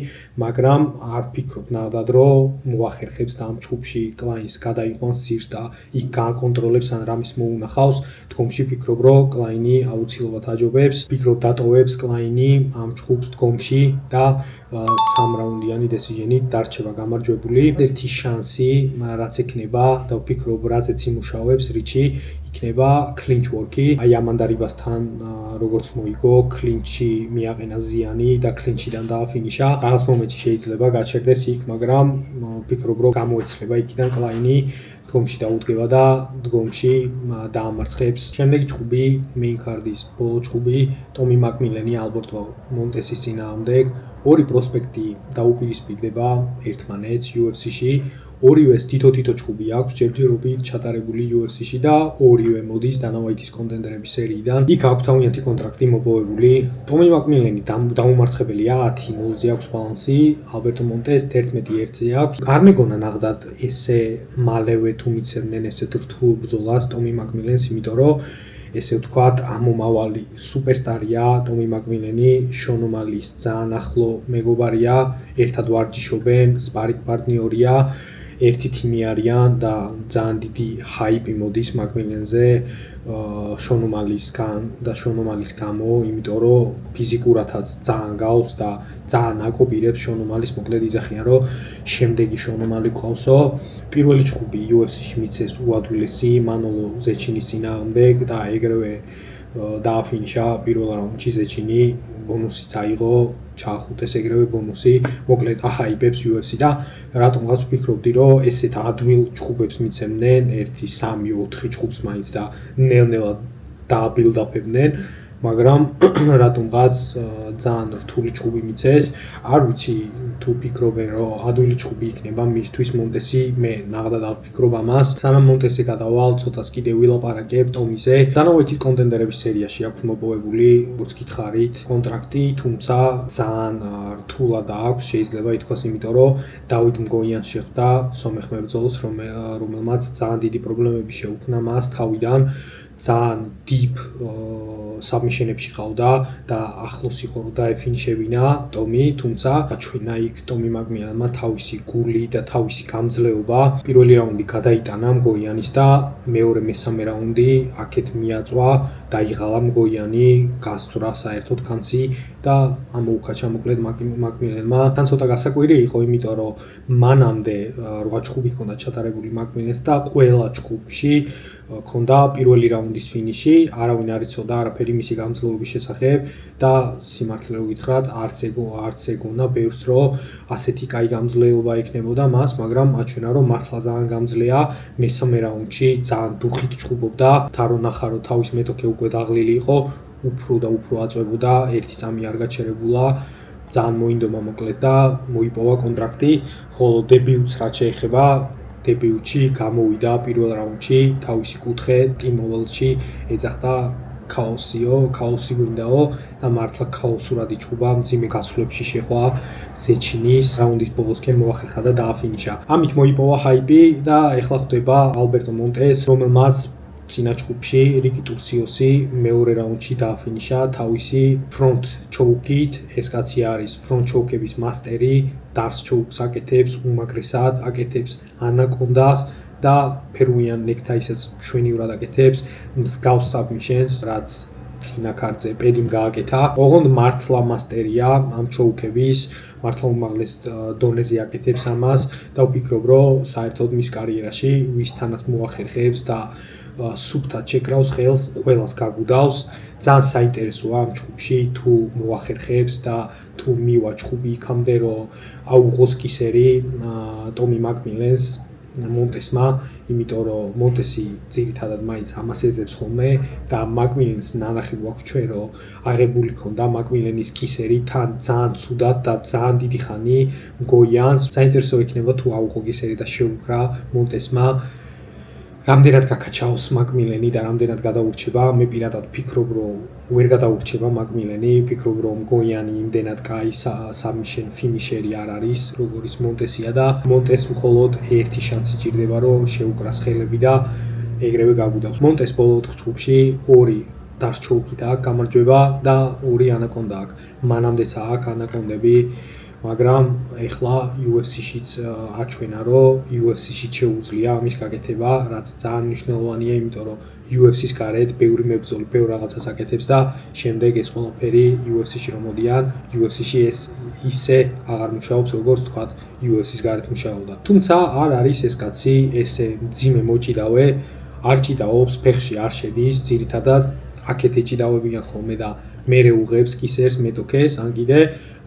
მაგრამ არ ვფიქრობ ნახდად, რომ მოახერხებს და ამ ჩხუბში კლაინს გადაიყვანს სირს და იქ გააკონტროლებს ან რამის მოუნახავს. დგომში ვფიქრობ, რომ კლაინი აუცილებლად აჯობებს, ვფიქრობ დატოვებს კლაინი ამ ჩხუბს დგომში და 3 რაუნდიანი დესიჟენით დარჩება გამარჯვებული. ერთი შანსი რაც ექნება და ვფიქრობ, რაზეც იმუშავებს რიჩი, იქნება კლინჩ ვორკი. აი ამანდარიბასთან როგორც მოიგო, კლინჩი მიაყენა ზიანი და კლინჩიდან დააფინიშა. რაღაც მომენტში შეიძლება გაჩერდეს იქ, მაგრამ ვფიქრობ, რომ გამოეცლება იქიდან კლაინი, დგომში დაუდგება და დგომში დაამარცხებს. შემდეგი ჩხუბი მეინ კარდის ბოლო ჩხუბი, ტომი მაკმილენი ალბერტო მონტესის წინააღმდეგ. ორი პროსპექტი დაუპირისპირდება ერთმანეთს UFC-ში. ორივეს თითო-თითო ჩხუბი აქვს ჯერჯერობით ჩატარებული UFC-ში და ორივე მოდის დანავაითის კონტენდერების სერიიდან. იქ აქვს თავიანთი კონტრაქტი მოპოვებული. ტომი მაკმილენი დაუმარცხებელია 10-0-ზე აქვს ბალანსი, ალბერტო მონტეს 11-1-ზე აქვს. არ მეგონა ნახდად ესე მალევე თუ მიცემდნენ ესეთ რთულ ბრძოლას ტომი მაკმილენს, იმიტომ რომ ესე ვთქვათ, ამომავალი სუპერსტარია ტომი მაკმილენი, შონ ომალის ძალიან ახლო მეგობარია, ერთად ვარჯიშობენ, სპარინგ პარტნიორია. ერთი თიმი არიან და ძალიან დიდი ჰაიპი მოდის მაკმილენზე შონ უმალისგან და შონ უმალის გამო, იმიტომ რომ ფიზიკურადაც ძალიან გავს და ძალიან აკოპირებს შონ უმალის, მოკლედ იძახიან რომ შემდეგი შონ უმალი გყავსო. პირველი ჩხუბი UFC-ში მიცეს უადვილესი მანოლო ზეჩინის წინააღმდეგ და ეგრევე დააფინიშა პირველ რაუნდში ზეჩინი, ბონუსიც აიღო, ჩაახუტეს ეგრევე ბონუსი, მოკლედ აჰაიპებს UFC და რატომღაც ვფიქრობდი, რომ ესეთ ადვილ ჩხუბებს მიცემდნენ 1, 3, 4 ჩხუბს მაინც და ნელ-ნელა დააბილდაფებდნენ, მაგრამ რატომღაც ძალიან რთული ჩხუბი მიცეს. არ ვიცი თუ ფიქრობენ, რომ ადვილი ჩხუბი იქნება მისთვის მონტესი, მე ნახდად არ ვფიქრობ ამას. სანამ მონტესზე გადავალ, ცოტას კიდევ ვილაპარაკებ ტომიზე. დანაოითით კონტენდერების სერიაში აქვს მოპოვებული, როგორც გითხარით, კონტრაქტი, თუმცა ძალიან რთულად აქვს, შეიძლება ითქვას, იმიტომ რომ დავით მგოიანს შეხვდა სომეხ მებრძოლს, რომელმაც ძალიან დიდი პრობლემები შეუქმნა მას თავიდან. ძალიან deep submission-ებში ყავდა და ახლოს იყო რომ დაეფინიშებინა ტომი, თუმცა აჩვენა იქ ტომი მაკმილენმა თავისი გული და თავისი გამძლეობა. პირველი რაუნდი გადაიტანა მგოიანის და მეორე მესამე რაუნდი აქეთ მიაწვა, დაიღალა მგოიანი, გასცვრა საერთოდ კანცი და ამოუქაჩა მოკლედ მაკმილენმა. თან ცოტა გასაკვირი იყო, იმიტომ რომ მანამდე 8 ჩხუბი ჰქონდა ჩატარებული მაკმილენს და ყველა ჩხუბში ქონდა პირველი რაუნდის ფინიში, არავინ არ იცოდა არაფერი მისი გამძლეობის შესახებ და სიმართლე რომ გითხრათ, არც ეგონა ბევრს რომ ასეთი კაი გამძლეობა იქნებოდა მას, მაგრამ აჩვენა რომ მართლა ძალიან გამძლეა. მესამე რაუნდში ძალიან დუხით ჩხუბობდა, თარო ნახა რომ თავის მეტოქე უკვე დაღლილი იყო, უფრო და უფრო აწვებოდა, ერთი წამი არ გაჩერებულა. ძალიან მოინდომა მოკლედ და მოიპოვა კონტრაქტი, ხოლო დებიუტს რაც შეეხება დებიუტში გამოვიდა პირველ რაუნდში თავისი კუთხე ტიმ ოველში ეძახდა ქაოსი გვინდაო და მართლა ქაოსურად იჩხუბა, მძიმე გაცვლებში შეყვა ზეჩინის, რაუნდის ბოლოსკენ მოახერხა და დააფინიშა. ამით მოიპოვა ჰაიპი და ეხლა ხვდება ალბერტო მონტეს, რომელმაც წინა ჩხუბში რიკი ტურციოსი მეორე რაუნდში დააფინიშა თავისი ფრონტ ჩოუკით. ეს კაცი არის ფრონტ ჩოუკების მასტერი, დარს ჩოუკს აკეთებს, უმაგრესად აკეთებს ანაკონდას და ფერუიან ნექტაისაც მშვენივრად აკეთებს, მსგავს საბმიშენს, რაც წინა ქარზე პედიმ გააკეთა. ოღონდ მართლა მასტერია ამ ჩოუკების, მართლა უმაღლეს დონეზე აკეთებს ამას და ვფიქრობ, რომ საერთოდ მის კარიერაში ვისთანაც მოახერხებს და სუფთად შეკრავს ხელს, ყველას გაგუდავს. ძალიან საინტერესოა ამ ჩხუბში თუ მოახერხებს და თუ მივა ჩხუბი იქამდე რომ აუღოს კისერი ტომი მაკმილენს მონტესმა, იმიტომ რომ მონტესი ძირითადად მაინც ამას ეძებს ხოლმე და მაკმილენს ნანახი გვაქვს ჩვენ რომ აღებული ქონდა მაკმილენის კისერი თან ძალიან ცუდად და ძალიან დიდი ხანი მგოიანს. საინტერესო იქნება თუ აუღო კისერი და შეუქრა მონტესმა. რამდენად გაკაჩაოს მაკმილენი და რამდენად გადაურჩება, მე პირადად ვფიქრობ, რომ ვერ გადაურჩება მაკმილენი, ვფიქრობ, რომ მგოიანი იმდენად კაი საბმიშენ ფინიშერი არ არის, როგორც მონტესია და მონტეს მხოლოდ ერთი შანსი ჭირდება, რომ შეუკრას ხელები და ეგრევე გაგუდავს. მონტეს ბოლო 4 ჩხუბში 2 დარს ჩოუკით აქვს გამარჯვება და 2 ანაკონდა აქვს. მანამდეც აქვს ანაკონდები, მაგრამ ეხლა UFC-შიც აჩვენა, რომ UFC-ში შეუძლია ამის გაკეთება, რაც ძალიან მნიშვნელოვანია, იმიტომ რომ UFC-ს გარეთ ბევრი მებრძოლი ბევრ რაღაცას აკეთებს და შემდეგ ეს ყველაფერი UFC-ში რომ მოდიან, UFC-ში ეს ისე აღარ მუშაობს, როგორც თქვათ UFC-ს გარეთ მუშაობდა. თუმცა არ არის ეს კაცი ესე მძიმე მოჭიდავე, არ ჭიდაობს, ფეხში არ შედის, ძირითადად აქეთ ეჭიდავებიან ხოლმე და მერე უღებს კისერს მეტოქეს, ან კიდე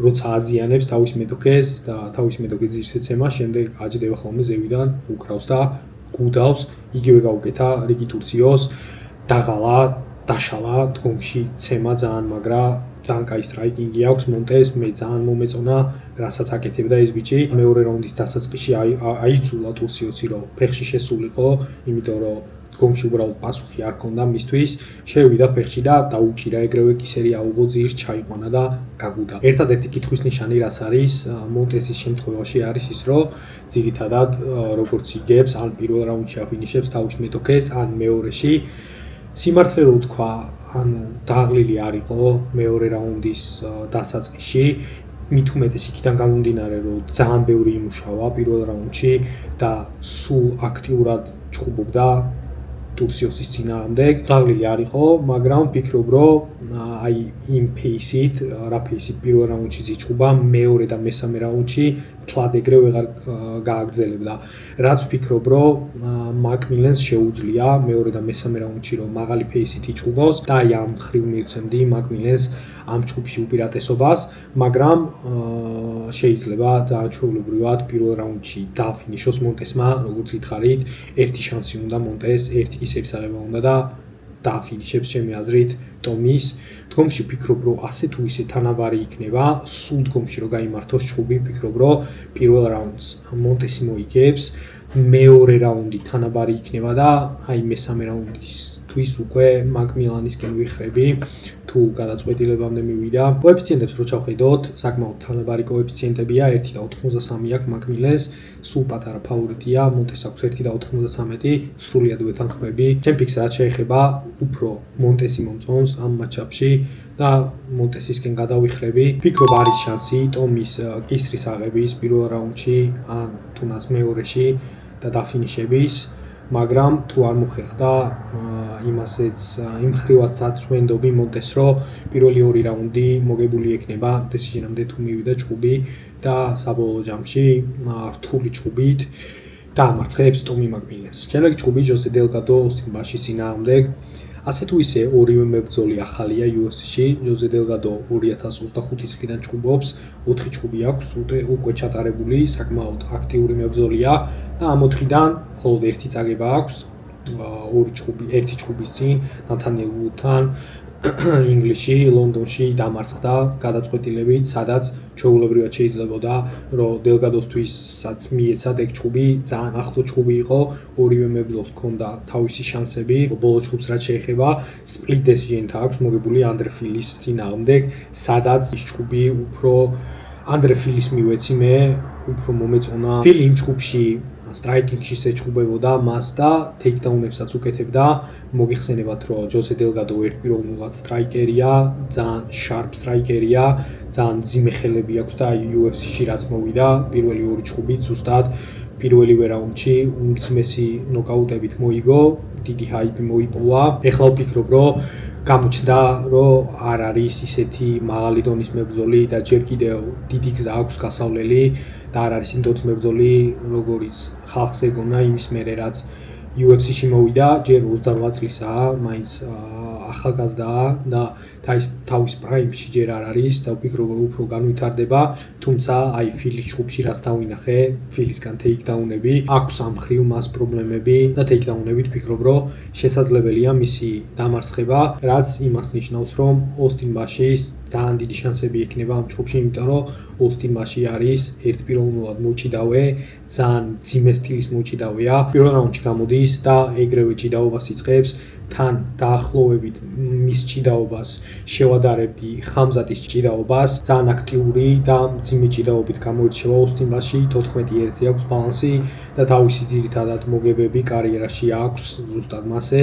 როცა აზიანებს თავის მეტოქეს და თავის მეტოქის ძირს ეცემა, შემდეგ აჯდება ხოლმე ზევიდან, უკრავს და გუდავს. იგივე გაუკეთა რიკი ტურციოს, დაღალა, დაშალა დგომში ცემა ძალიან მაგრა, ძალიან კაი სტრაიკინგი აქვს მონტეს, მე ძალიან მომეწონა, რასაც აკეთებდა ეს ბიჭი. მეორე რაუნდის დასაწყისში აიცულა ტურციოსი, რომ ფეხში შესულიყო, იმიტომ რომ დგომში უბრალოდ პასუხი არ ქონდა მისთვის, შევიდა ფეხში და დაუჭირა ეგრევე კისერი აუღო ძირს, ჩაიყვანა და გაგუდა. ერთადერთი კითხვის ნიშანი რაც არის მონტესის შემთხვევაში არის ის, რომ ძირითადად როგორც იგებს, ან პირველ რაუნდში აფინიშებს თავის მეტოქეს, ან მეორეში. სიმართლე რო ვთქვა, ანუ დაღლილი არ იყო მეორე რაუნდის დასაწყისში. მით უმეტეს იქიდან გამომდინარე, რომ ძალიან ბევრი იმუშავა პირველ რაუნდში და სულ აქტიურად ჩხუბობდა ტურსიოსის წინააღმდეგ. დაღლილი არ იყო, მაგრამ ვფიქრობ, რომ აი იმ ფეისით, რა ფეისით პირველ რაუნდში იჩხუბა, მეორე და მესამე რაუნდში თლად ეგრე ვეღარ გააგრძელებდა. რაც ვფიქრობ, რომ მაკმილენს შეუძლია მეორე და მესამე რაუნდში რომ მაღალი ფეისით იჩხუბოს და აი ამ ხრივ მივცემდი მაკმილენს ამ ჩხუბში უპირატესობას, მაგრამ შეიძლება ძალიან ჩვეულებრივად პირველ რაუნდში დააფინიშოს მონტესმა, როგორც გითხარით, ერთი შანსი უნდა მონტეს, ერთი კი სერისაღება უნდა და დააფინიშებს ჩემი აზრით ტომის. დგომში ვფიქრობ, რომ ასე თუ ისე თანაბარი იქნება, სულ დგომში რომ გაიმართოს ჩხუბი, ვფიქრობ, რომ პირველ რაუნდს მონტესი მოიგებს, მეორე რაუნდი თანაბარი იქნება და აი მესამე რაუნდისთვის უკვე მაკმილანისკენ ვიხრები, თუ გადაწყვეტილებამდე მივიდა. კოეფიციენტებს რო ჩავხედოთ, საკმაოდ თანაბარი კოეფიციენტებია, 1.93 აქვს მაკმილენს, სულ პატარა ფავორიტია, მონტეს აქვს 1.93, სრულიად ვეთანხმები. ჩემ ფიქრს რაც შეეხება, უფრო მონტესი მომწონს ამ მატჩაპში და მონტესისკენ გადავიხრები. ვფიქრობ არის შანსი ტომის კისრის აღების პირველ რაუნდში ან თუნდაც მეორეში და დაფინიშების, მაგრამ თუ არ მოხერხდა იმასეც იმ ხრივადაც ვენდობი მონტეს, რომ პირველი ორი რაუნდი მოგებული ექნება დესიჟნამდე თუ მივიდა ჩხუბი და საბოლოო ჯამში რთული ჩხუბით დაამარცხებს ტომი მაკმილენს. შემდეგი ჩხუბი ჯოსე დელგადო ოსტინ ბაშის წინააღმდეგ. ასე თუ ისე ორივე მებრძოლი ახალია UFC-ში, ჯოსე დელგადო 2025 წლიდან ჩხუბობს, 4 ჩხუბი აქვს უკვე ჩატარებული, საკმაოდ აქტიური მებრძოლია და ამ 4-დან მხოლოდ ერთი წაგება აქვს, ერთი ჩხუბის წინ ნათანიელ ვუდთან ინგლისში, ლონდონში დამარცხდა გადაწყვეტილებით, სადაც ჩვეულებრივად შეიძლებოდა, რომ დელგადოსთვისაც მიეცათ ეგ ჩხუბი, ძალიან ახლო ჩხუბი იყო, ორივე მებრძოლს ჰქონდა თავისი შანსები. ბოლო ჩხუბს რაც შეეხება, სპლიტ დესიჟნით აქვს მოგებული ანდრე ფილის წინააღმდეგ, სადაც ის ჩხუბი უფრო ანდრე ფილის მივეცი მე, უფრო მომეწონა. ფილი იმ ჩხუბში სტრაიკინგში შეჩხუბებოდა მას და ტეიქდაუნებსაც უკეთებდა. მოგიხსენებათ, რომ ჯოსე დელგადო ერთპიროვნულად სტრაიკერია, ძალიან შარპ სტრაიკერია, ძალიან მძიმე ხელები აქვს და UFC-ში რაც მოვიდა, პირველი ორი ჩხუბი ზუსტად პირველივე რაუნდში უმძიმესი ნოკაუტებით მოიგო, დიდი ჰაიპი მოიპოვა. ეხლა ვფიქრობ, რომ გამოჩნდა, რომ არ არის ისეთი მაღალი დონის მებრძოლი და ჯერ კიდევ დიდი გზა აქვს გასავლელი და არ არის ინდოეთის მებრძოლი, როგორიც ხალხს ეგონა იმის მერე, რაც UFC-ში მოვიდა, ჯერ 28 წლისაა, მაინც ახალგაზრდაა და თავის პრაიმში ჯერ არ არის და ვფიქრობ, რომ უფრო განვითარდება, თუმცა აი ფილის ჩხუბში რაც დავინახე, ფილისგან ტეიქდაუნები, აქვს ამ მხრივ მას პრობლემები და ტეიქდაუნებით ვფიქრობ, რომ შესაძლებელია მისი დამარცხება, რაც იმას ნიშნავს, რომ ოსტინ ბაშის ძალიან დიდი შანსები ექნება ამ ჩხუბში, იმიტომ რომ ოსტინ ბაში არის ერთპიროვნულად მოჭიდავე, ძალიან მძიმე სტილის მოჭიდავეა. პირველ რაუნდში გამოდის და ეგრევე ჭიდაობას იწყებს. თან დაახლოებით მის ჭიდაობას შევადარებდი ხამზატის ჭიდაობას, ძალიან აქტიური და მძიმე ჭიდაობით გამოირჩევა ოსტინ ბაში, 14-1 აქვს ბალანსი და თავისი ძირითადად მოგებები კარიერაში აქვს ზუსტად მასე,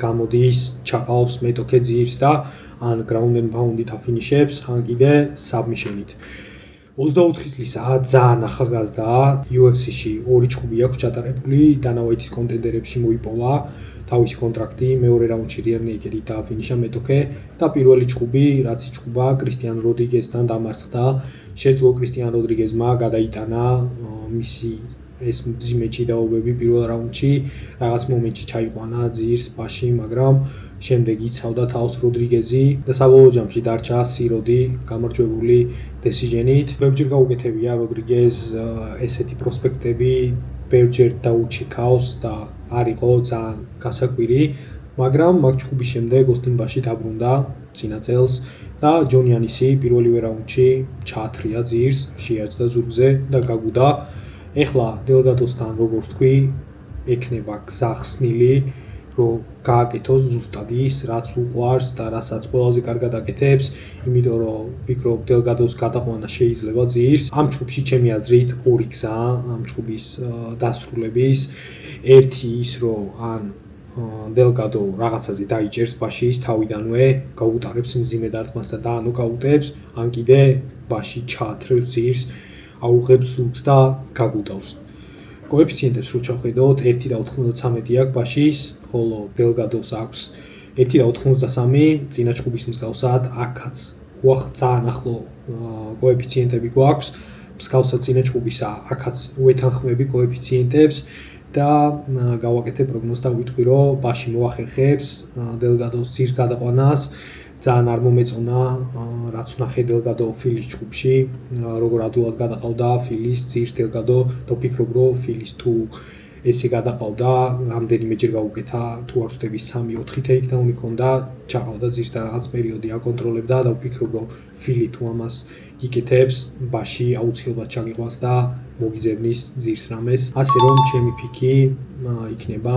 გამოდის, ჩაყავს მეტოქე ძირს და ან ground and pound-ით აფინიშებს, ან კიდე submission-ით. 24 წლისაა, ძალიან ახალგაზრდაა, UFC-ში ორი ჩხუბი აქვს ჩატარებული, დანა ვაიტის კონტენდერებში მოიპოვა თავისი კონტრაქტი, მეორე რაუნდში რიარ ნეიკედით დააფინიშა მეტოქე და პირველი ჩხუბი, რაც იჩხუბა, კრისტიან როდრიგესთან დამარცხდა. შეძლო კრისტიან როდრიგესმა გადაიტანა მისი ეს მძიმე ჭიდაობები პირველ რაუნდში, რაღაც მომენტში ჩაიყვანა ძირს ბაში, მაგრამ შემდეგ იცავდა თავს როდრიგეზი და საბოლოო ჯამში დარჩა სიროდი გამარჯვებული დესიჟნით. ბევრჯერ გაუკეთებია როდრიგეზ ესეთი პროსპექტები, ბევრჯერ დაუჩიქავს და არ იყო ძალიან გასაკვირი, მაგრამ მაგ ჩხუბის შემდეგ ოსტინ ბაში დაბრუნდა წინა წელს და ჯონ იანისი პირველივე რაუნდში ჩაათრია ძირს, შეაჯდა ზურგზე და გაგუდა. ეხლა დელგადოსთან როგორც თქვი, ექნება გზა ხსნილი, რომ გააკეთოს ზუსტად ის, რაც უყვარს და რასაც ყველაზე კარგად აკეთებს, იმიტომ რომ ვფიქრობ დელგადოს გადაყვანა შეიძლება ძირს. ამ ჩხუბში ჩემი აზრით ორი გზაა ამ ჩხუბის დასრულების. ერთი ის, რომ ან დელგადო რაღაცაზე დაიჭერს ბაშის თავიდანვე გაუტარებს მძიმე დარტყმას და დაანოკაუტებს, ან კიდე ბაში ჩაათრევს ძირს, აუღებს ზურგს და გაგუდავს. კოეფიციენტებს რო ჩავხედოთ 1/93 აქვს ბაშის, ხოლო დელგადოს აქვს 1/93 წინა ჯგუფის მსგავსად აქაც ძალიან ახლო კოეფიციენტები გვაქვს, მსგავსად წინა ჯგუფისა აქაც უეთანხმები კოეფიციენტებს და გავაკეთე პროგნოზს და ვიტყვი რომ ბაში მოახერხებს დელგადოს ძირს გადაყვანას. ძალიან არ მომეწონა რაც ვნახე დელგადო ფილის ჯგუფში, როგორ ადვილად გადაყავდა ფილის ძირს დელგადო და ვფიქრობ რომ ფილის თუ ესე გადაყავდა, რამდენიმეჯერ გაუკეთა, თუ არ ვწდები 3-4 ტეიქდაუნი ჰქონდა, ჩაყავდა ძირს და რაღაც პერიოდი აკონტროლებდა და ვფიქრობ რომ ფილი თუ ამას იკეთებს, ბაში აუცილებლად ჩაგიყვანს და მოგიძებნის ძირს რამეს. ასე რომ ჩემი ფიქი იქნება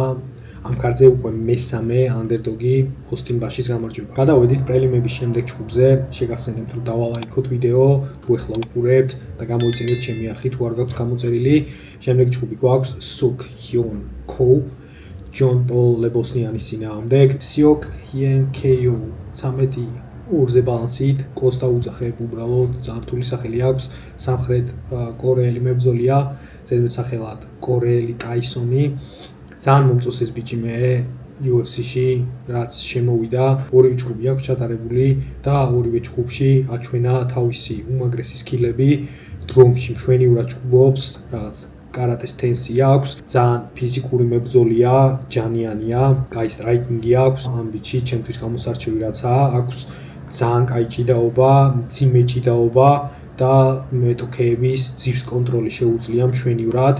ამ კარტზე უკვე მესამე ანდერდოგი ოსტინ ბაშის გამარჯვება. გადავედით პრელიმების შემდეგ ჯგუფზე, შეგახსენებთ რომ დავალაიქოთ ვიდეო, თუ ეხლა უყურებთ და გამოიწერეთ ჩემი არხი თუ არ გაქვთ გამოწერილი. შემდეგი ჯგუფი გვაქვს Suk Hyun Ko, John Paul ლებოსნიანის წინააღმდეგ, Seok Hyen Kyo 13 ორზე ბალანსით, კოს დაუძახებ უბრალოდ ძალიან რთული სახელი აქვს, სამხრეთ კორეელი მებრძოლია, ზედმეტ სახელად კორეელი ტაისონი. ძალიან მომწონს ეს ბიჭი მე UFC-ში, რაც შემოვიდა, ორივე ჯგუფი აქვს ჩატარებული და ორივე ჯგუფში აჩვენა თავისი უმაგრესი სკილები, დგომში მშვენივრად ჭუბობს, რაღაც კარატეს თენსი აქვს, ძალიან ფიზიკური მებრძოლია, ჯანიანია, კაი სტრაიკინგი აქვს, ამ ბიჭი ჩემთვის გამოსარჩევი რაცაა, აქვს ძალიან კაი ჭიდაობა, მძიმე ჭიდაობა და მეტოქეების ძირს კონტროლი შეუძლია მშვენივრად.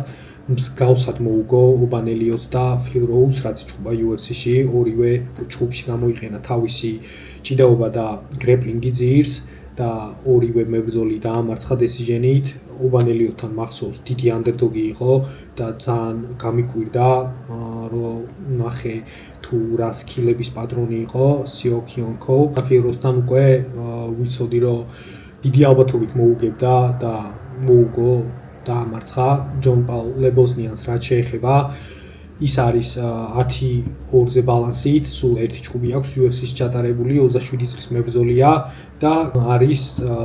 მსგავსად მოუგო ობანელიოს და ფილ როუს, რაც ჭუბა UFC-ში, ორივე ჯგუფში გამოიყენა თავისი ჭიდაობა და გრეპლინგი ძირს და ორივე მებრძოლი დაამარცხა დესიჟენით. ობანელიოსთან მახსოვს დიდი ანდერდოგი იყო და ძალიან გამიკვირდა რომ ნახე თუ რა სკილების პატრონი იყო Seok Hyun Ko. ფილ როუსთან უკვე ვიცოდი რომ დიდი ალბათობით მოუგებდა და მოუგო დაამარცხა ჯონ პაულ ლებოსნიანს. რაც შეეხება ის არის 10-2-ზე ბალანსით, სულ ერთი ჯგუფი აქვს UFC-ში ჩატარებული, 27 წლის მებრძოლია და არის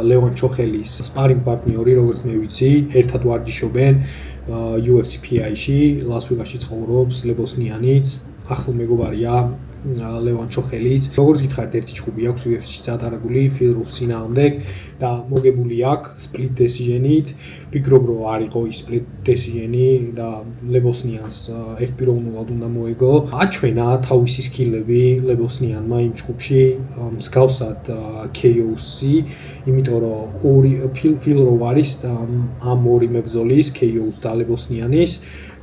ლევან ჩოხელის სპარინგ პარტნიორი, როგორც მე ვიცი, ერთად ვარჯიშობენ UFC PI-ში, ლას-ვეგასში ცხოვრობს ლებოსნიანიც, ახლო მეგობარია ლევან ჩოხელიც. როგორც გითხარით, ერთი ჯგუფი აქვს UFC-ში ჩატარებული ფილ როუსის წინააღმდეგ და მოგებული აქვს სპლიტ დესიჟენით. ვფიქრობ რომ არ იყო ის სპლიტ დესიჟენი და ლებოსნიანს ერთპიროვნულად უნდა მოეგო. აჩვენა თავისი სკილები ლებოსნიანმა იმ ჯგუფში, მსგავსად KO-ს-ი, იმიტომ რომ ფილ როუ არის ამ ორი მებრძოლის, KO-ს და ლებოსნიანის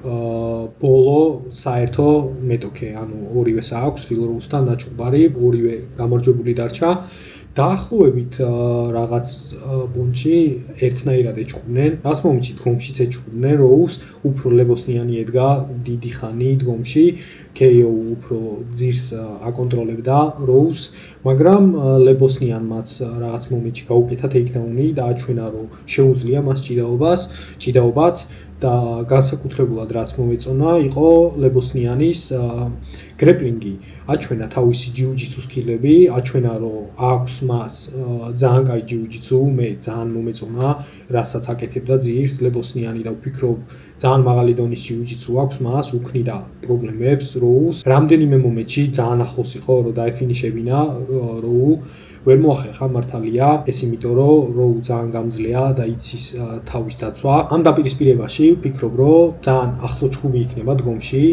ბოლო საერთო მეტოქე, ანუ ორივეს აქვს ფილ როუსთან დაჭუბარი, ორივე გამარჯვებული დარჩა. დაახლოებით რაღაც პუნჩი ერთნაირად ეჭუბნენ. რას მომიჩით დგომშიც ეჭუბნენ როუს, უფრო ლებოსნიანი ედგა დიდი ხანი დგომში, KO უფრო ძირს აკონტროლებდა როუს, მაგრამ ლებოსნიანმაც რაღაც მომენტში გაუკეთა ტეიქდაუნი და აჩვენა რომ შეუძლია მას ჭიდაობაც და განსაკუთრებულად რაც მომეწონა იყო ლებოსნიანის გრეპლინგი. აჩვენა თავისი ჯიუ-ჯიტსუ სკილები, აჩვენა რომ აქვს მას ძალიან კაი ჯიუ-ჯიტსუ, მე ძალიან მომეწონა, რასაც აკეთებდა ძირს ლებოსნიანი და ვფიქრობ ძალიან მაღალი დონის ჯიუ-ჯიტსუ აქვს მას, უქმნიდა პრობლემებს როუს. რამდენიმე მომენტში ძალიან ახლოს იყო რომ დაეფინიშებინა როუ. ვერ მოახერხა მართალია, ეს იმიტომ რომ როუ ძალიან გამძლეა და იცის თავის დაცვა. ამ დაპირისპირებაში ვფიქრობ რომ ძალიან ახლო ჯგუფი იქნება დგომში,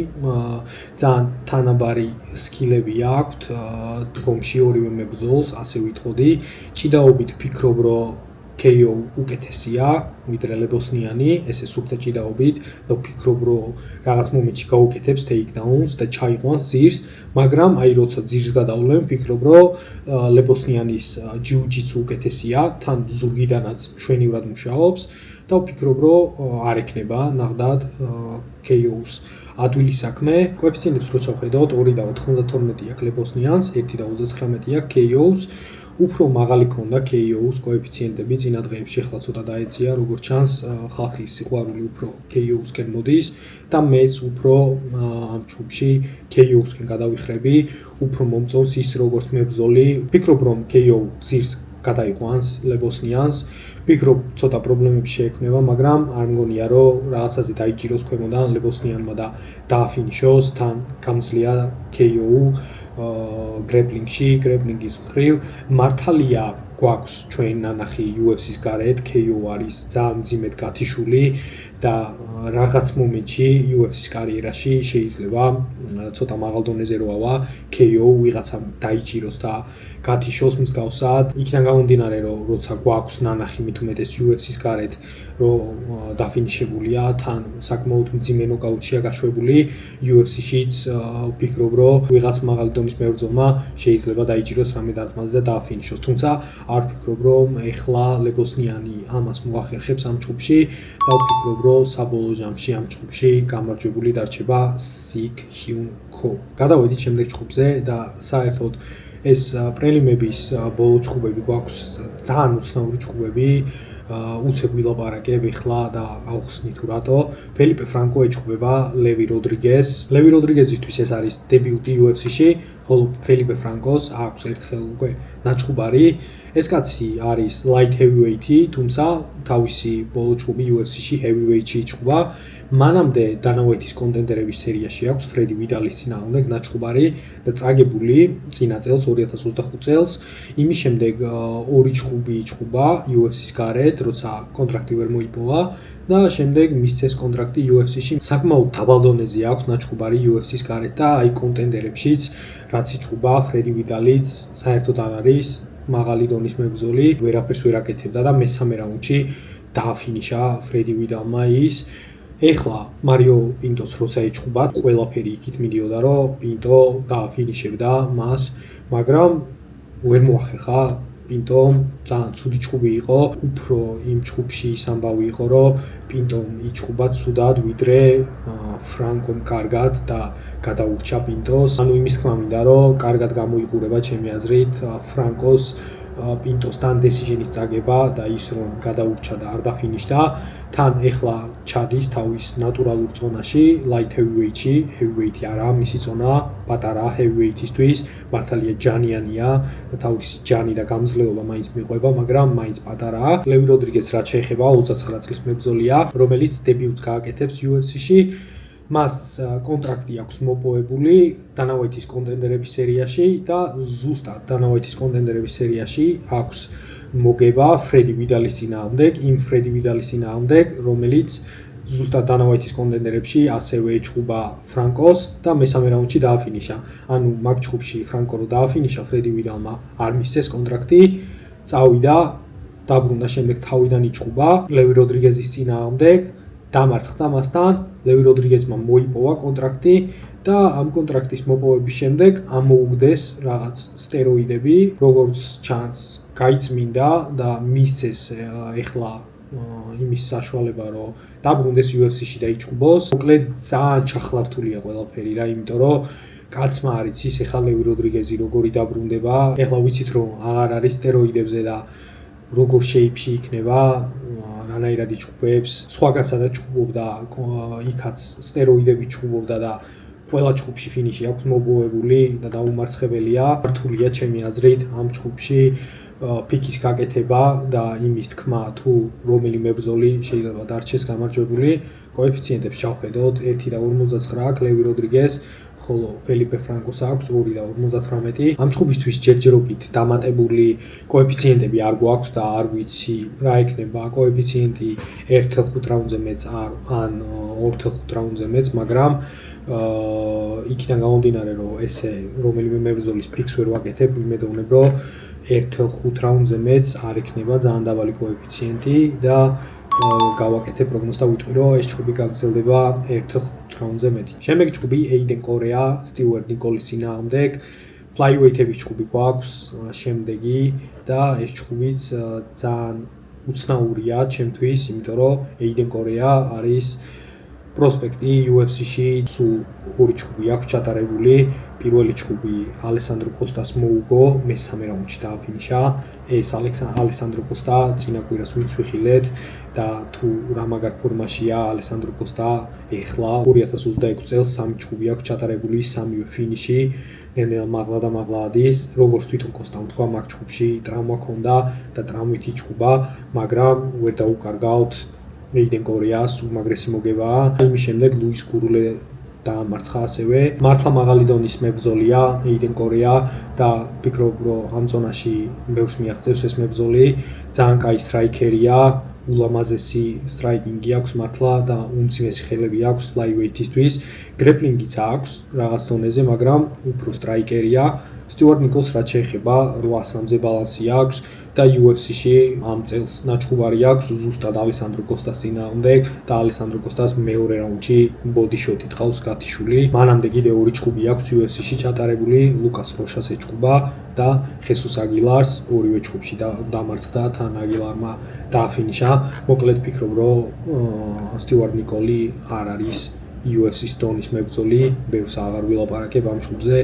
ძალიან თანაბარი სკილები აქვთ დგომში ორივე მებრძოლს, ასე ვიტყოდი. ჭიდაობით ვფიქრობ რომ KO უკეთესია ვიდრე ლებოსნიანი, ესე სუფთა ჭიდაობით და ვფიქრობ რომ რაღაც მომენტში გაუკეთებს ტეიქდაუნს და ჩაიყვანს ძირს, მაგრამ აი როცა ძირს გადავლენ, ვფიქრობ რომ ლებოსნიანის ჯიუ-ჯიტსუ უკეთესია, თან ზურგიდანაც მშვენივრად მუშაობს და ვფიქრობ რომ არ ექნება ნახდად KO-ს ადვილი საქმე. კოეფიციენტებს რო ჩავხედოთ, 2/92 აქვს ლებოსნიანს, 1/39 აქვს KO-ს. უფრო მაღალი ქონდა KO-ს კოეფიციენტები წინა დღეებში, ახლა ცოტა დაეწია, როგორც ჩანს, ხალხის სიყვარული უფრო KO-სკენ მოდის და მეც უფრო ამ ჯგუფში KO-სკენ გადავიხრები, უფრო მომწონს ის როგორც მებრძოლი. ვფიქრობ, რომ KO ძირს გადაიყვანს ლებოსნიანს. ვფიქრობ, ცოტა პრობლემები შეექმნება, მაგრამ არ მგონია, რომ რაღაცაზე დაიჭიროს ქვემოდან ლებოსნიანმა და დააფინიშოს, თან გამძლია KO გრეპლინგში, გრეპლინგის მხრივ. მართალია გვაქვს ჩვენ ნანახი UFC-ს გარეთ, KO არის ძალიან მძიმედ გათიშული და რაღაც მომენტში UFC-ს კარიერაში შეიძლება ცოტა მაღალ დონეზე როავა KO ვიღაცამ დაიჭიროს და გათიშოს მსგავსად. იქიდან გამომდინარე, რომ როცა გვაქვს ნანახი მით უმეტეს UFC-ს გარეთ, რომ დაფინიშებულია, თან საკმაოდ მძიმე ნოკაუტშია გაშვებული, UFC-შიც ვფიქრობ, რომ ვიღაც მაღალი დონის მებრძოლმა შეიძლება დაიჭიროს რამე დარტყმაზე და დააფინიშოს. თუმცა არ ვფიქრობ, რომ ეხლა ლებოსნიანი ამას მოახერხებს ამ ჯგუფში და ვფიქრობ, რომ საბოლოო ჯამში ამ ჯგუფში გამარჯვებული დარჩება Sik Hyun Ko. გადავედით შემდეგ ჯგუფზე და საერთოდ ეს პრელიმების ბოლო ჯგუფები გვაქვს ძალიან უცნაური ჯგუფები. უცებ ვილაპარაკებ ეხლა და ავხსნი თუ რატო. ფელიპე ფრანკო ეჯგუფება ლევი როდრიგეს. ლევი როდრიგესისთვის ეს არის დებიუტი UFC-ში, ხოლო ფელიპე ფრანკოს აქვს ერთხელ უკვე ნაჩხუბარი. ეს კაცი არის light heavyweight-ი, თუმცა თავისი ბოლო ჯგუფი UFC-ში heavyweight-ში იჩხუბა. მანამდე დანაოეთის კონტენდერების სერიაში აქვს ფრედი ვიდალის წინააღმდეგ ნაჩხუბარი და წაგებული წინა წელს 2025 წელს. იმის შემდეგ ორი ჯგუფი იჩხუბა UFC-ს გარეთ, როცა კონტრაქტი ვერ მოიპოვა და შემდეგ მისცეს კონტრაქტი UFC-ში. საკმაოდ დაბალ დონეზე აქვს ნაჩხუბარი UFC-ს გარეთ და აი კონტენდერებშიც რაც იჩხუბა ფრედი ვიდალიც საერთოდ არ არის მაღალი დონის მებრძოლი, ვერაფერს ვერ აკეთებდა და მესამე რაუნდში დააფინიშა ფრედი ვიდალმა ის. ეხლა მარიო პინტოს როცა ეჩხუბა, ყველაფერი იქით მიდიოდა, რომ პინტო დააფინიშებდა მას, მაგრამ ვერ მოახერხა პინტომ. ძალიან ცუდი ჯგუფი იყო, უფრო იმ ჯგუფში ის ამბავი იყო, რომ პინტომ იჩხუბა ცუდად, ვიდრე ფრანკომ კარგად და გადაურჩა პინტოს. ანუ იმის თქმა მინდა, რომ კარგად გამოიყურება ჩემი აზრით ფრანკოს პინტოსთან დესიჟენის წაგება და ის რომ გადაურჩა და არ დაფინიშდა. თან ეხლა ჩადის თავის ნატურალურ წონაში, light heavyweight-ში, heavyweight-ი არა, მისი წონა პატარა heavyweight-ისთვის, მართალია ჯანიანია და თავისი ჯანი და გამძლეობა მაინც მიყვება, მაგრამ მაინც პატარაა. ლევი როდრიგეს რაც შეეხება 29 წლის მებრძოლია, რომელიც დებიუტს გააკეთებს UFC-ში. მას კონტრაქტი აქვს მოპოვებული დანაოეთის კონტენდერების სერიაში და ზუსტად დანაოეთის კონტენდერების სერიაში აქვს მოგება ფრედი ვიდალის წინააღმდეგ, იმ ფრედი ვიდალის წინააღმდეგ, რომელიც ზუსტად დანაოეთის კონტენდერებში ასევე ეჩხუბა ფრანკოს და მესამე რაუნდში დააფინიშა. ანუ მაგ ჯგუფში ფრანკო რო დააფინიშა ფრედი ვიდალმა არ მისცეს კონტრაქტი, წავიდა, დაბრუნდა შემდეგ თავიდან იჩხუბა ლევი როდრიგესის წინააღმდეგ. დამარცხდა მასთან, ლევი როდრიგესმა მოიპოვა კონტრაქტი და ამ კონტრაქტის მოპოვების შემდეგ ამოუგდეს რაღაც სტეროიდები, როგორც ჩანს, გაიწმინდა და მისცეს ეხლა იმის საშუალება, რომ დაბრუნდეს UFC-ში და იჩხუბოს. მოკლედ ძალიან ჩახლართულია ყველაფერი რა, იმიტომ რომ კაცმა არ იცის ეხლა ლევი როდრიგესი როგორი დაბრუნდება. ეხლა ვიცით რომ აღარ არის სტეროიდებზე და როგორ შეიპში იქნება, რანაირად იჩხუბებს, სხვაგან სადაც ჩხუბობდა, იქაც სტეროიდები ჩხუბობდა და ყველა ჯგუფში ფინიში აქვს მოპოვებული და დაუმარცხებელია. მართულია ჩემი აზრით ამ ჯგუფში პიკის გაკეთება და იმის თქმა თუ რომელი მებრძოლი შეიძლება დარჩეს გამარჯვებული. კოეფიციენტებს შევხედოთ 1.59 აქვს ლევი როდრიგეს, ხოლო ფელიპე ფრანკოს აქვს 2.58. ამ ჯგუფისთვის ჯერჯერობით დამატებული კოეფიციენტები არ გვაქვს და არ ვიცი რა ექნება კოეფიციენტი 1.5 რაუნდზე მეც ან 2.5 რაუნდზე მეც, მაგრამ იქიდან გამომდინარე რომ ესე რომელიმე მებრძოლის პიკს ვერ ვაკეთებ, იმედოვნებ რომ 1.5 რაუნდზე მეც არ ექნება ძალიან დაბალი კოეფიციენტი და გავაკეთებ პროგნოზს და ვიტყვი რომ ეს ჯგუფი გაგრძელდება 1.5 რაუნდზე მეტი. შემდეგი ჯგუფი ეიდენ კორეა, სტიუარტ ნიკოლის წინააღმდეგ. ფლაივეითების ჯგუფი გვაქვს შემდეგი და ეს ჯგუფიც ძალიან უცნაურია ჩემთვის, იმიტომ რომ ეიდენ კორეა არის პროსპექტი UFC-ში სულ ორი ჩხუბი აქვს ჩატარებული. პირველი ჩხუბი ალესანდრო კოსტას მოუგო, მესამე რაუნდში დააფინიშა. ეს ალესანდრო კოსტა წინა კვირას ვინც ვიხილეთ და თუ რა მაგარ ფორმაშია ალესანდრო კოსტა ეხლა 2026 წელს სამი ჩხუბი აქვს ჩატარებული, სამივე ფინიში. ნელ-ნელა მაღლა და მაღლა ადის, როგორც თვითონ კოსტამ თქვა, მაგ ჩხუბში ტრავმა ჰქონდა და ტრავმით იჩხუბა, მაგრამ ვერ დაუკარგავთ ეიდენ კორეას, უმაგრესი მოგებაა. იმის შემდეგ ლუის გურულე დაამარცხა ასევე. მართლა მაღალი დონის მებრძოლია ეიდენ კორეა და ვფიქრობ, რომ ამ ზონაში ბევრს მიაღწევს ეს მებრძოლი. ძალიან კაი სტრაიკერია, ულამაზესი სტრაიკინგი აქვს მართლა და უმძიმესი ხელები აქვს ფლაივეითისთვის. გრეპლინგიც აქვს რაღაც დონეზე, მაგრამ უფრო სტრაიკერია. სტიუარტ ნიკოლს რაც შეეხება 8-3-ზე ბალანსი აქვს და UFC-ში ამ წელს ნაჩხუბარი აქვს ზუსტად ალესანდრო კოსტას წინააღმდეგ და ალესანდრო კოსტას მეორე რაუნდში ბოდი შოტით ყავს გათიშული. მანამდე კიდევ ორი ჩხუბი აქვს UFC-ში ჩატარებული, ლუკას როშას ეჩხუბა და ხესუს აგილარს ორივე ჩხუბში დამარცხდა, თან აგილარმა დააფინიშა. მოკლედ ვფიქრობ, რომ სტიუარტ ნიკოლი არ არის UFC-ის დონის მებრძოლი, ბევრს აღარ ვილაპარაკებ ამ ჩხუბზე.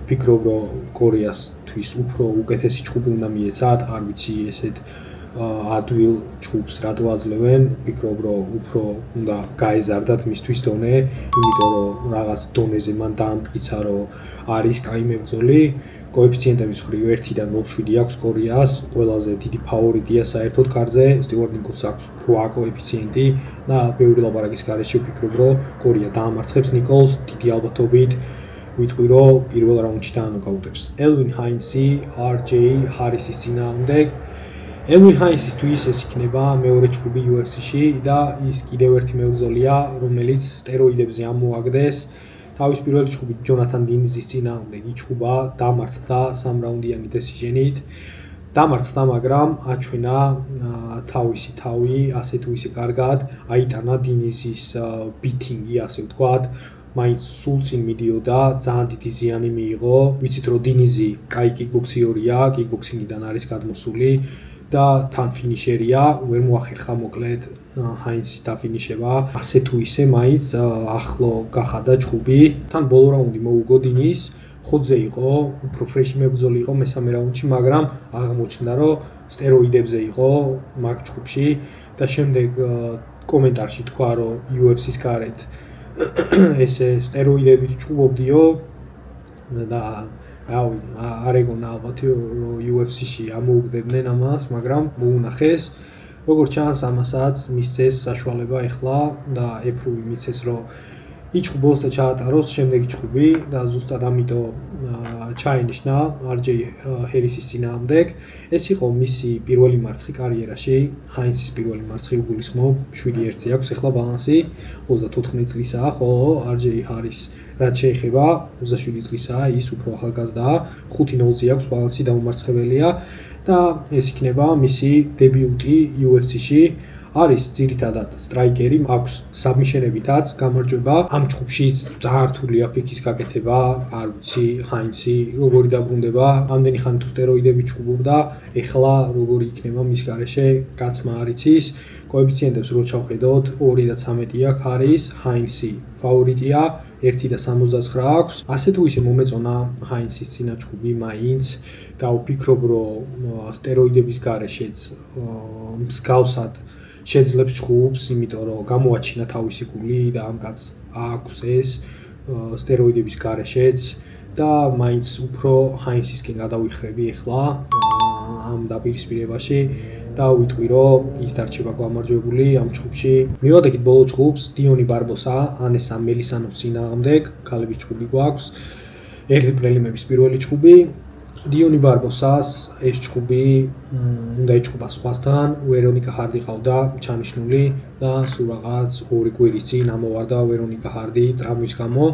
ვფიქრობ, რომ კორეასთვის უფრო უკეთესი ჩხუბი უნდა მიეცათ, არ ვიცი ესეთ ადვილ ჩხუბს რატო აძლევენ, ვფიქრობ, რომ უფრო უნდა გაეზარდათ მისთვის დონე, იმიტომ რომ რაღაც დონეზე მან დაამტკიცა, რომ არის კაი მებრძოლი. კოეფიციენტების მხრივ 1-დან 0.7 აქვს კორეას, ყველაზე დიდი ფავორიტია საერთოდ კარზე, სტიუარტ ნიკოლს აქვს 8 კოეფიციენტი და ბევრი ლაპარაკის გარეშე ვფიქრობ, რომ კორეა დაამარცხებს ნიკოლს დიდი ალბათობით. ვიტყვი, რომ პირველ რაუნდში დაანოკაუტებს. ელვინ ჰაინსი RJ ჰარისის წინააღმდეგ. ელვინ ჰაინსისთვის ეს იქნება მეორე ჩხუბი UFC-ში და ის კიდევ ერთი მებრძოლია, რომელიც სტეროიდებზე ამოაგდეს. თავის პირველი ჩხუბი ჯონათან დინიზის წინააღმდეგ იჩხუბა, დამარცხდა 3 რაუნდიანი დესიჟენით. დამარცხდა, მაგრამ აჩვენა თავისი თავი, ასე თუ ისე კარგად, აიტანა დინიზის ბითინგი, ასე ვთქვათ. მაინც სულ წინ მიდიოდა, ძალიან დიდი ზიანი მიიღო. ვიცით, რომ დინიზი კაი კიკბოქსიორია, კიკბოქსინგიდან არის გადმოსული და თან ფინიშერია, ვერ მოახერხა მოკლედ ჰაინსის დაფინიშება. ასე თუ ისე მაინც ახლო გახადა ჩხუბი. თან ბოლო რაუნდი მოუგო დინის, ხოძე იყო, უფრო ფრეში მებრძოლი იყო მესამე რაუნდში, მაგრამ აღმოჩნდა, რომ სტეროიდებზე იყო მაგ ჩხუბში და შემდეგ კომენტარში თქვა, რომ UFC-ის გარეთ ესე სტეროიდებით ჩხუბობდიო და რავი, არ ეგონა ალბათ რომ UFC-ში ამოუგდებდნენ ამას, მაგრამ მოუნახეს. როგორც ჩანს, ამასაც მისცეს საშუალება ეხლა და ეფრუვი მისცეს, რომ იჩხუბოს და ჩაატაროს შემდეგი ჩხუბი და ზუსტად ამიტომ ჩაენიშნა RJ ჰერისის წინააღმდეგ. ეს იყო მისი პირველი მარცხი კარიერაში, ჰაინსის პირველი მარცხი უგულისხმობ, 7-1-ზე აქვს ეხლა ბალანსი, 34 წლისაა, ხოლო RJ ჰარის რაც შეეხება 27 წლისაა, ის უფრო ახალგაზრდაა, 5-0-ზე აქვს ბალანსი, დაუმარცხებელია და ეს იქნება მისი დებიუტი UFC-ში. არის ძირითადად სტრაიკერი, აქვს საბმიშენებითაც გამარჯვება. ამ ჩხუბშიც ძალიან რთულია ფიქის გაკეთება, არ ვიცი, ჰაინსი როგორი დაბრუნდება, ამდენი ხანი თუ სტეროიდები ჩხუბობდა, ეხლა როგორი იქნება მის გარეშე, კაცმა არ იცის. კოეფიციენტებს რო ჩავხედოთ, 2 და 13 აქვს ჰარის, ჰაინსი ფავორიტია, 1.79 აქვს. ასე თუ ისე მომეწონა ჰაინსის წინა ჩხუბი მაინც და ვფიქრობ, რომ სტეროიდების გარეშეც მსგავსად შეძლებს ჩხუბს, იმიტომ რომ გამოაჩინა თავისი გული და ამ კაცს აქვს ეს სტეროიდების გარეშეც და მაინც უფრო ჰაინსისკენ გადავიხრები ახლა ამ დაპირისპირებაში და ვიტყვი, რომ ის დარჩება გამარჯვებული ამ ჩხუბში. მივადექით ბოლო ჩხუბს, დიონი ბარბოსა, ანესა მელისანოს წინააღმდეგ, ქალების ჩხუბი გვაქვს. ერთი პრელიმების პირველი ჩხუბი. დიონი ბარბოსას ეს ჩხუბი უნდა იჩხუბა სხვასთან, ვერონიკა ჰარდი ყავდა ჩანიშნული და სულ რაღაც 2 კვირის წინ ამოვარდა ვერონიკა ჰარდი ტრავმის გამო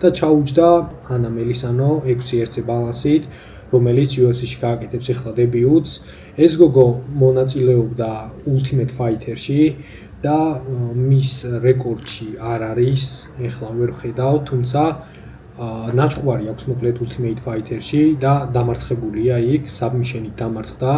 და ჩაუჯდა ანა მელისანო 6-1-ზე ბალანსით, რომელიც UFC-ში გააკეთებს ახლა დებიუტს. ეს გოგო მონაწილეობდა Ultimate Fighter-ში და მის რეკორდში არ არის, ახლა ვერ ხედავ, თუმცა ნაჩხუბარი აქვს მოკლედ Ultimate Fighter-ში და დამარცხებულია იქ, საბმიშენით დამარცხდა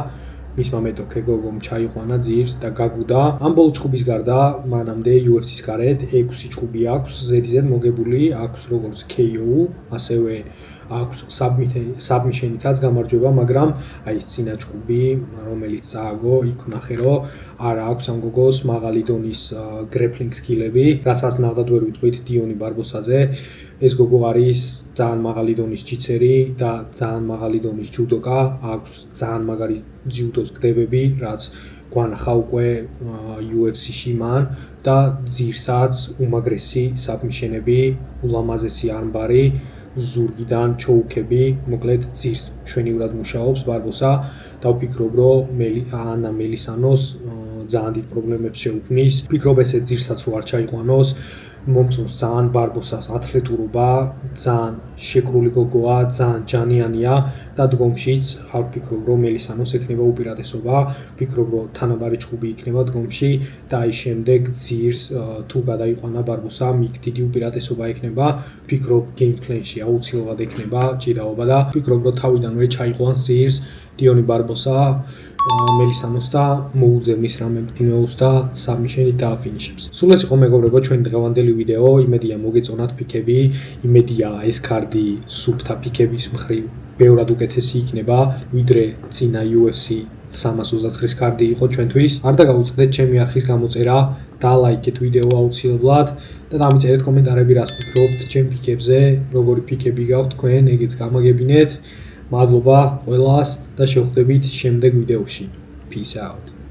მისმა მეტოქე გოგომ ჩაიყვანა ძირს და გაგუდა. ამ ბოლო ჭუბის გარდა მანამდე UFC-ს გარეთ 6 ჭუბი აქვს ზედიზედ მოგებული, აქვს როგორც KO, ასევე აქვს submission-ითაც გამარჯვება, მაგრამ აი ეს წინა ჭუბი, რომელიც წააგო, იქ ვნახე, რომ არა აქვს ამ გოგოს მაღალი დონის grappling skill-ები, რასაც ნახდად ვერ ვიტყვით დიონი ბარბოსაძე. ეს გოგო არის ძალიან მაღალი დონის ჯიცერი და ძალიან მაღალი დონის ჯუდოკა, აქვს ძალიან მაგარი ჯუდოს გდებები, რაც გვანახა უკვე UFC-ში მან და ძირსაც უმაგრესი submission-ები, ულამაზესი armbar-ი, ზურგიდან ჩოუქები, მოკლედ ძირს მშვენივრად მუშაობს ბარბოსა და ვფიქრობ, რომ ანა მელისანოს ძალიან დიდ პრობლემებს შეუქმნის. ვფიქრობ, ესე ძირსაც რო არ ჩაიყვანოს, მომწონს ძალიან ბარბოსას ათლეტურობა, ძალიან შეკრული გოგოა, ძალიან ჯანიანია და დგომშიც არ ვფიქრობ, რომ მელისანოს ექნება უპირატესობა. ვფიქრობ, რომ თანაბარი ჭუბი იქნება დგომში და აი შემდეგ ძირს თუ გადაიყვანა ბარბოსა, იქ დიდი უპირატესობა ექნება. ვფიქრობ, game plan-ში აუცილებლად ექნება ჭიდაობა და ვფიქრობ, რომ თავიდანვე ჩაიყვანს ძირს დიონი ბარბოსა მელისანოს და მოუძებნის რამე მდგინველს და submission-ით დააფინიშებს. სულ ეს იყო მეგობრებო ჩვენი დღევანდელი ვიდეო. იმედია მოგეწონათ პიკები, იმედია ეს კარდი სუფთა პიკების მხრივ ბევრად უკეთესი იქნება, ვიდრე წინა UFC 329-ის კარდი იყო ჩვენთვის. არ დაგაუწყდეთ ჩემი არხის გამოწერა, დალაიქეთ ვიდეო აუცილებლად და დამიწერეთ კომენტარები რას ფიქრობთ ჩემ პიკებზე, როგორი პიკები გაქვთ თქვენ, ეგეც გამაგებინეთ. მადლობა ყველას და შევხვდებით შემდეგ ვიდეოში. Peace out.